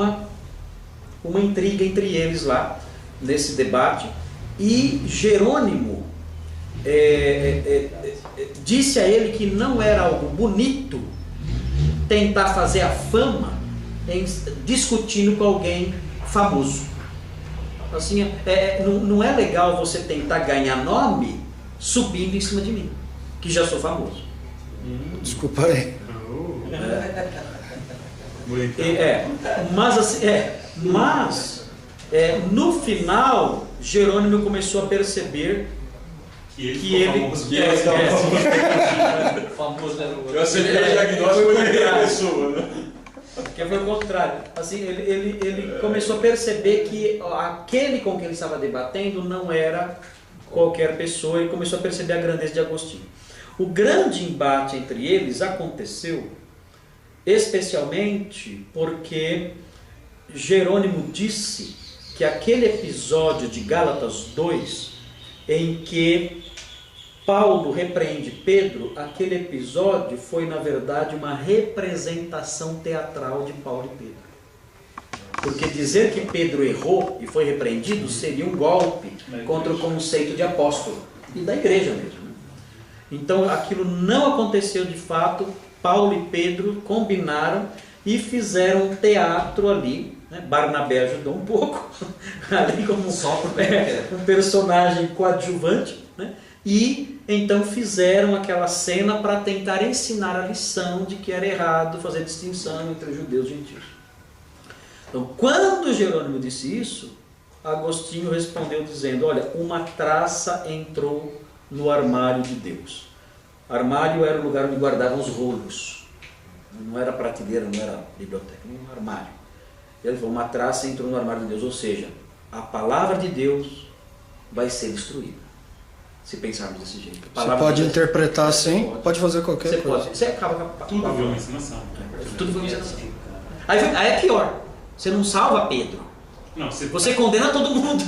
uma intriga entre eles lá, nesse debate, e Jerônimo disse a ele que não era algo bonito tentar fazer a fama discutindo com alguém famoso. Assim, não é legal você tentar ganhar nome subindo em cima de mim, que já sou famoso. Desculpa aí. Mas no final Jerônimo começou a perceber que ele famoso. Eu acertei o diagnóstico da primeira pessoa, né? Que foi o contrário. Assim, ele começou a perceber que aquele com quem ele estava debatendo não era qualquer pessoa e começou a perceber a grandeza de Agostinho. O grande embate entre eles aconteceu especialmente porque Jerônimo disse que aquele episódio de Gálatas 2, em que Paulo repreende Pedro, aquele episódio foi na verdade uma representação teatral de Paulo e Pedro. Porque dizer que Pedro errou e foi repreendido seria um golpe contra o conceito de apóstolo e da igreja mesmo. Então aquilo não aconteceu de fato. Paulo e Pedro combinaram e fizeram um teatro ali, né? Barnabé ajudou um pouco ali como um personagem coadjuvante, né? e então fizeram aquela cena para tentar ensinar a lição de que era errado fazer distinção entre judeus e gentios. Então, quando Jerônimo disse isso, Agostinho respondeu dizendo: olha, uma traça entrou no armário de Deus. Armário era o lugar onde guardavam os rolos. Não era prateleira, não era biblioteca, era um armário. Ele falou: uma traça entrou no armário de Deus, ou seja, a palavra de Deus vai ser destruída. Se pensarmos desse jeito. Você pode interpretar assim, pode fazer qualquer coisa. Você acaba com a Tudo foi uma ensinação. Tudo foi uma ensinação. Aí é pior. Você não salva Pedro. Não, você condena todo mundo.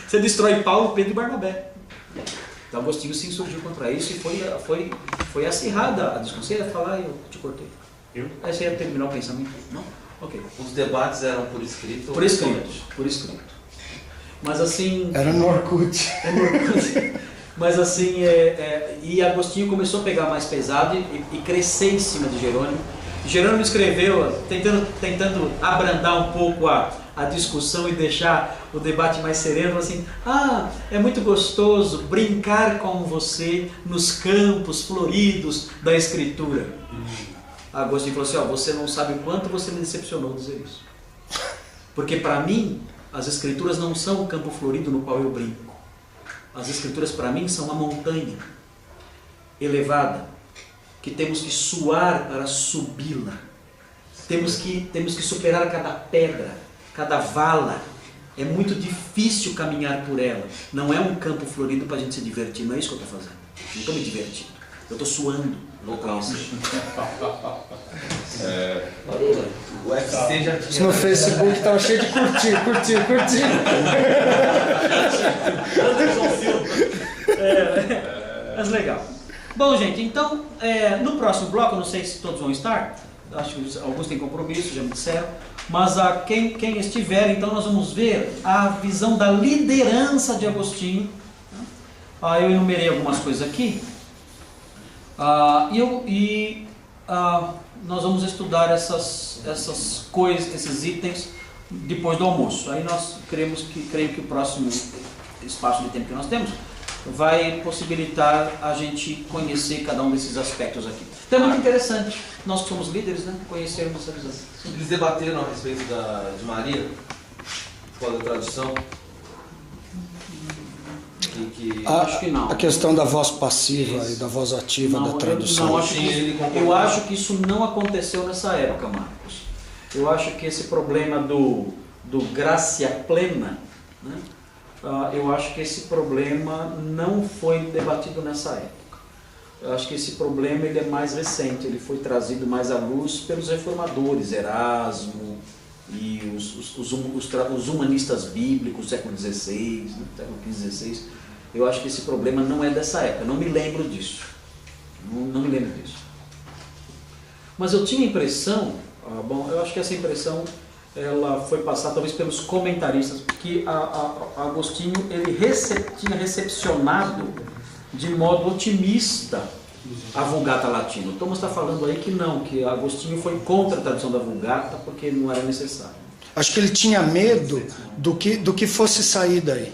Você destrói Paulo, Pedro e Barnabé. Então Agostinho se insurgiu contra isso e foi acirrada a discussão. Você ia falar e eu te cortei. Aí você ia terminar o pensamento? Não? Ok. Os debates eram por escrito? Por escrito. Por escrito. Mas assim... Era no Orkut. Mas assim, e Agostinho começou a pegar mais pesado e crescer em cima de Jerônimo. Jerônimo escreveu, tentando abrandar um pouco a discussão e deixar o debate mais sereno, assim: é muito gostoso brincar com você nos campos floridos da Escritura. Agostinho falou assim: você não sabe o quanto você me decepcionou dizer isso. Porque para mim, as Escrituras não são o campo florido no qual eu brinco. As Escrituras para mim são uma montanha elevada, que temos que suar para subi-la. Temos que superar cada pedra, cada vala. É muito difícil caminhar por ela. Não é um campo florido para a gente se divertir. Não é isso que eu estou fazendo. Não estou me divertindo. Eu estou suando. No UFC já tinha. No Facebook estava cheio de curtir. Mas legal. Bom, gente, então, no próximo bloco, eu não sei se todos vão estar, acho que alguns têm compromisso, já me disseram, mas quem estiver, então nós vamos ver a visão da liderança de Agostinho. Eu enumerei algumas coisas aqui, nós vamos estudar essas coisas, esses itens, depois do almoço. Aí nós creio que o próximo espaço de tempo que nós temos vai possibilitar a gente conhecer cada um desses aspectos aqui. Então é muito interessante, nós que somos líderes, né, conhecermos essa visão. Eles debateram a respeito de Maria, fora da tradução? Acho que não. A questão da voz passiva e da voz ativa da tradução. Eu acho que isso não aconteceu nessa época, Marcos. Eu acho que esse problema do gracia plena, né, eu acho que esse problema não foi debatido nessa época. Eu acho que esse problema ele é mais recente, ele foi trazido mais à luz pelos reformadores, Erasmo e os humanistas bíblicos do século XVI, né, século XV, XVI. Eu acho que esse problema não é dessa época, não me lembro disso. Não me lembro disso. Mas eu tinha a impressão, eu acho que essa impressão ela foi passada talvez pelos comentaristas, que Agostinho ele tinha recepcionado de modo otimista a Vulgata Latina. O Thomas está falando aí que não, que Agostinho foi contra a tradução da Vulgata porque não era necessário. Acho que ele tinha medo do que fosse sair daí.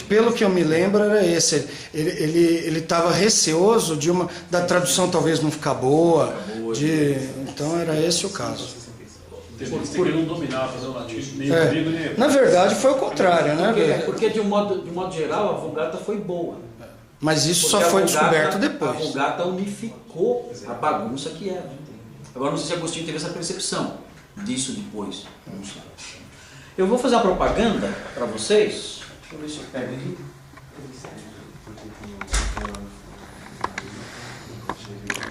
Pelo que eu me lembro era esse. Ele estava receoso da tradução talvez não ficar boa. Então era esse o caso. Por ele não dominar, fazer o latim, nem grego, nem... Na verdade foi o contrário, né? Porque de um modo geral a Vulgata foi boa. Mas isso só foi descoberto depois. A Vulgata unificou a bagunça que era. Agora não sei se Agostinho teve essa percepção disso depois. Não sei. Eu vou fazer uma propaganda para vocês. Deixa eu ver se eu pego aqui.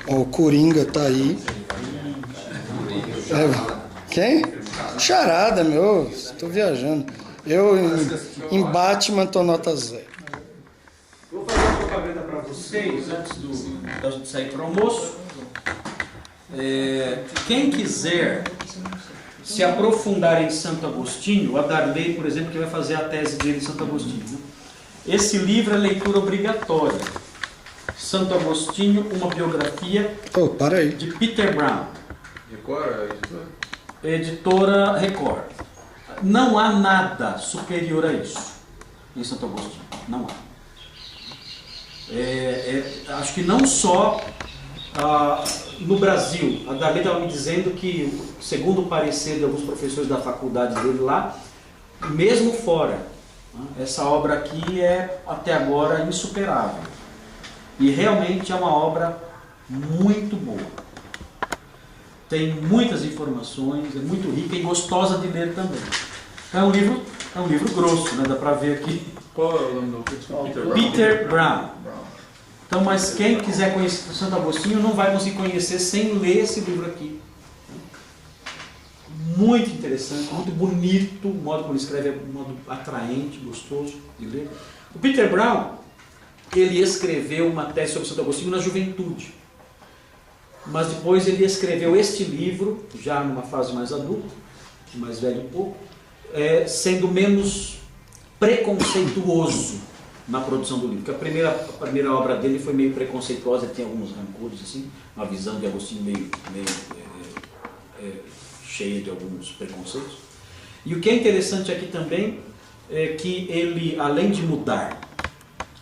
O Coringa tá aí. Quem? Charada, meu. Estou viajando. Eu em Batman tô nota 0. Vou fazer uma propaganda para vocês antes da gente sair para o almoço. Quem quiser se aprofundar em Santo Agostinho, o Adarley, por exemplo, que vai fazer a tese dele em Santo Agostinho, né? Esse livro é leitura obrigatória. Santo Agostinho, uma biografia de Peter Brown. Record, editora Record. Não há nada superior a isso em Santo Agostinho. Não há. Acho que não só no Brasil. A Darley estava me dizendo que, segundo o parecer de alguns professores da faculdade dele lá, mesmo fora, essa obra aqui é até agora insuperável. E realmente é uma obra muito boa. Tem muitas informações, é muito rica e gostosa de ler também. É um livro grosso, né? Dá para ver aqui. Qual é o nome do Peter Brown. Então, mas quem quiser conhecer Santo Agostinho não vai conseguir conhecer sem ler esse livro aqui. Muito interessante, muito bonito, o modo como ele escreve é um modo atraente, gostoso de ler. O Peter Brown, ele escreveu uma tese sobre Santo Agostinho na juventude. Mas depois ele escreveu este livro, já numa fase mais adulta, mais velho um pouco, sendo menos preconceituoso na produção do livro. Porque a primeira obra dele foi meio preconceituosa, ele tinha alguns rancores, assim, uma visão de Agostinho meio cheia de alguns preconceitos. E o que é interessante aqui também é que ele, além de mudar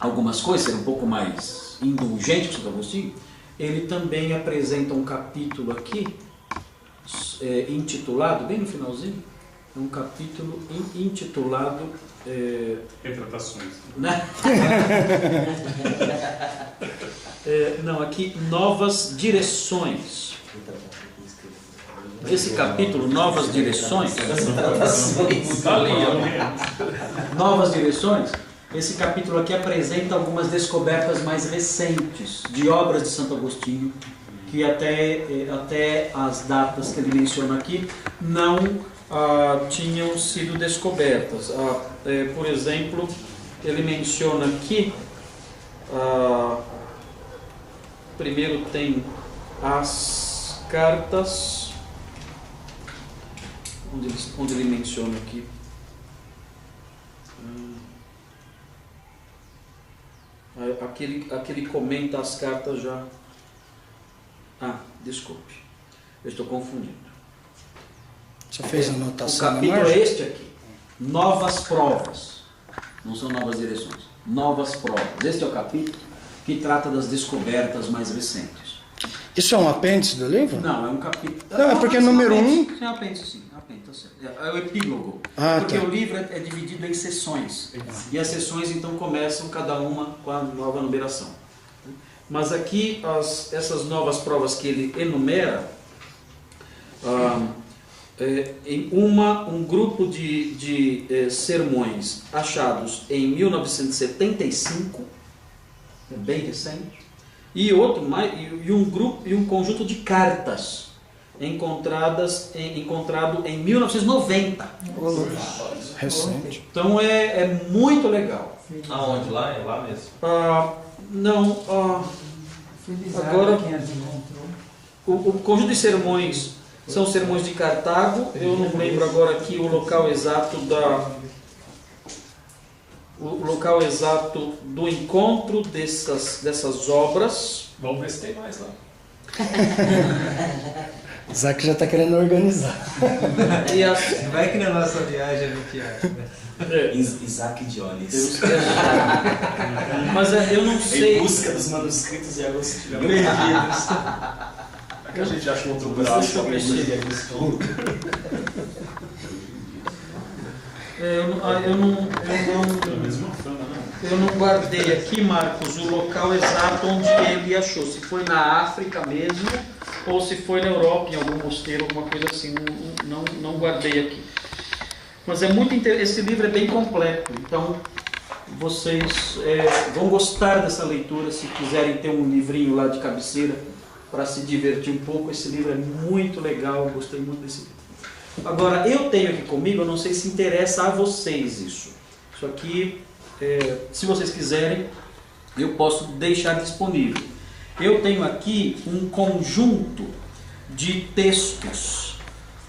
algumas coisas, ser um pouco mais indulgente com Santo Agostinho, ele também apresenta um capítulo aqui, intitulado, bem no finalzinho, um capítulo intitulado... Retratações. Não, aqui, Novas Direções. Esse capítulo, Novas Direções, Novas Direções, esse capítulo aqui apresenta algumas descobertas mais recentes de obras de Santo Agostinho, que até as datas que ele menciona aqui não tinham sido descobertas. Por exemplo, ele menciona aqui, primeiro tem as cartas, onde ele menciona aqui, aquele comenta as cartas já. Desculpe, eu estou confundindo. Você fez a anotação? O capítulo é este aqui. Novas provas. Não são novas direções. Novas provas. Este é o capítulo que trata das descobertas mais recentes. Isso é um apêndice do livro? Não, é um capítulo... Não, é porque é número 1... É um apêndice, sim. É o epílogo. Porque tá. o livro é dividido em sessões. E as sessões, então, começam cada uma com a nova numeração. Mas aqui, essas novas provas que ele enumera... em um grupo de sermões achados em 1975, é bem recente, e um conjunto de cartas encontrado em 1990. Recente. Então é muito legal. Aonde? Lá? É lá mesmo? Agora o conjunto de sermões são sermões de Cartago. Eu não lembro agora aqui o local exato do encontro dessas obras. Vamos ver se tem mais lá. Isaac já está querendo organizar. Vai que na nossa viagem a gente acha, né? Isaac Jones. Mas eu não sei. Em busca dos manuscritos de Agostinho. Perdidos. É que a gente acha outro braço. Eu não guardei aqui, Marcos, o local exato onde ele achou. Se foi na África mesmo, ou se foi na Europa, em algum mosteiro, alguma coisa assim. Não guardei aqui. Mas é muito interessante. Esse livro é bem completo. Então, vocês vão gostar dessa leitura. Se quiserem ter um livrinho lá de cabeceira para se divertir um pouco, esse livro é muito legal. Eu gostei muito desse livro. Agora, eu tenho aqui comigo, eu não sei se interessa a vocês isso. Isso aqui, se vocês quiserem, eu posso deixar disponível. Eu tenho aqui um conjunto de textos.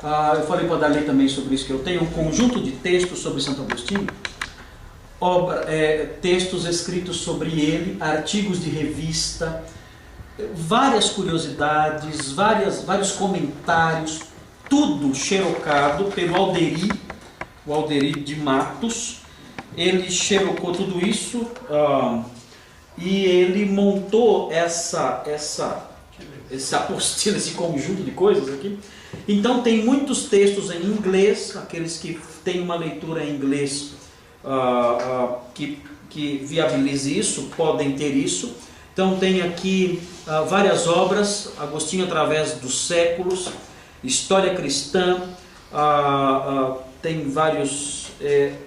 Eu falei para a Darley também sobre isso, que eu tenho um conjunto de textos sobre Santo Agostinho, textos escritos sobre ele, artigos de revista, várias curiosidades, vários comentários, tudo xerocado pelo o Alderi de Matos. Ele xerocou tudo isso e ele montou essa apostila, esse conjunto de coisas aqui. Então tem muitos textos em inglês, aqueles que têm uma leitura em inglês que viabilize isso, podem ter isso. Então tem aqui várias obras, Agostinho através dos séculos, História Cristã, tem vários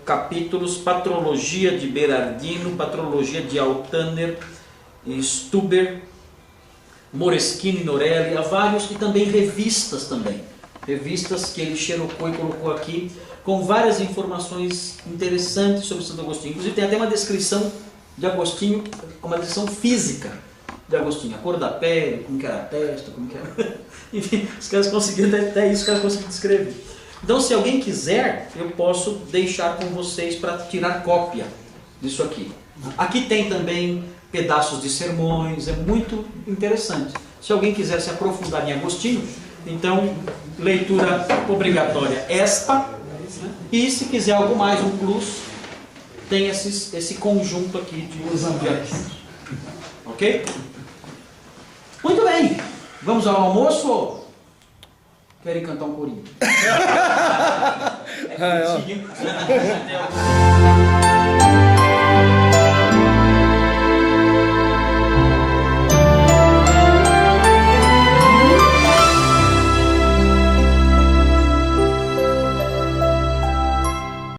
capítulos, Patrologia de Berardino, Patrologia de Altaner, Stuber, Moreschini, Norelli, há vários, e também revistas revistas que ele xerocou e colocou aqui, com várias informações interessantes sobre Santo Agostinho. Inclusive tem até uma descrição de Agostinho, uma descrição física de Agostinho, a cor da pele, como que era a testa, como que era... Enfim, os caras conseguiram, até isso os caras conseguiram descrever. Então, se alguém quiser, eu posso deixar com vocês para tirar cópia disso aqui. Aqui tem também pedaços de sermões, é muito interessante. Se alguém quiser se aprofundar em Agostinho, então, leitura obrigatória esta, e se quiser algo mais, um plus, tem esse conjunto aqui de artigos. Ok? Muito bem, vamos ao almoço ou querem cantar um corinho? É curtinho.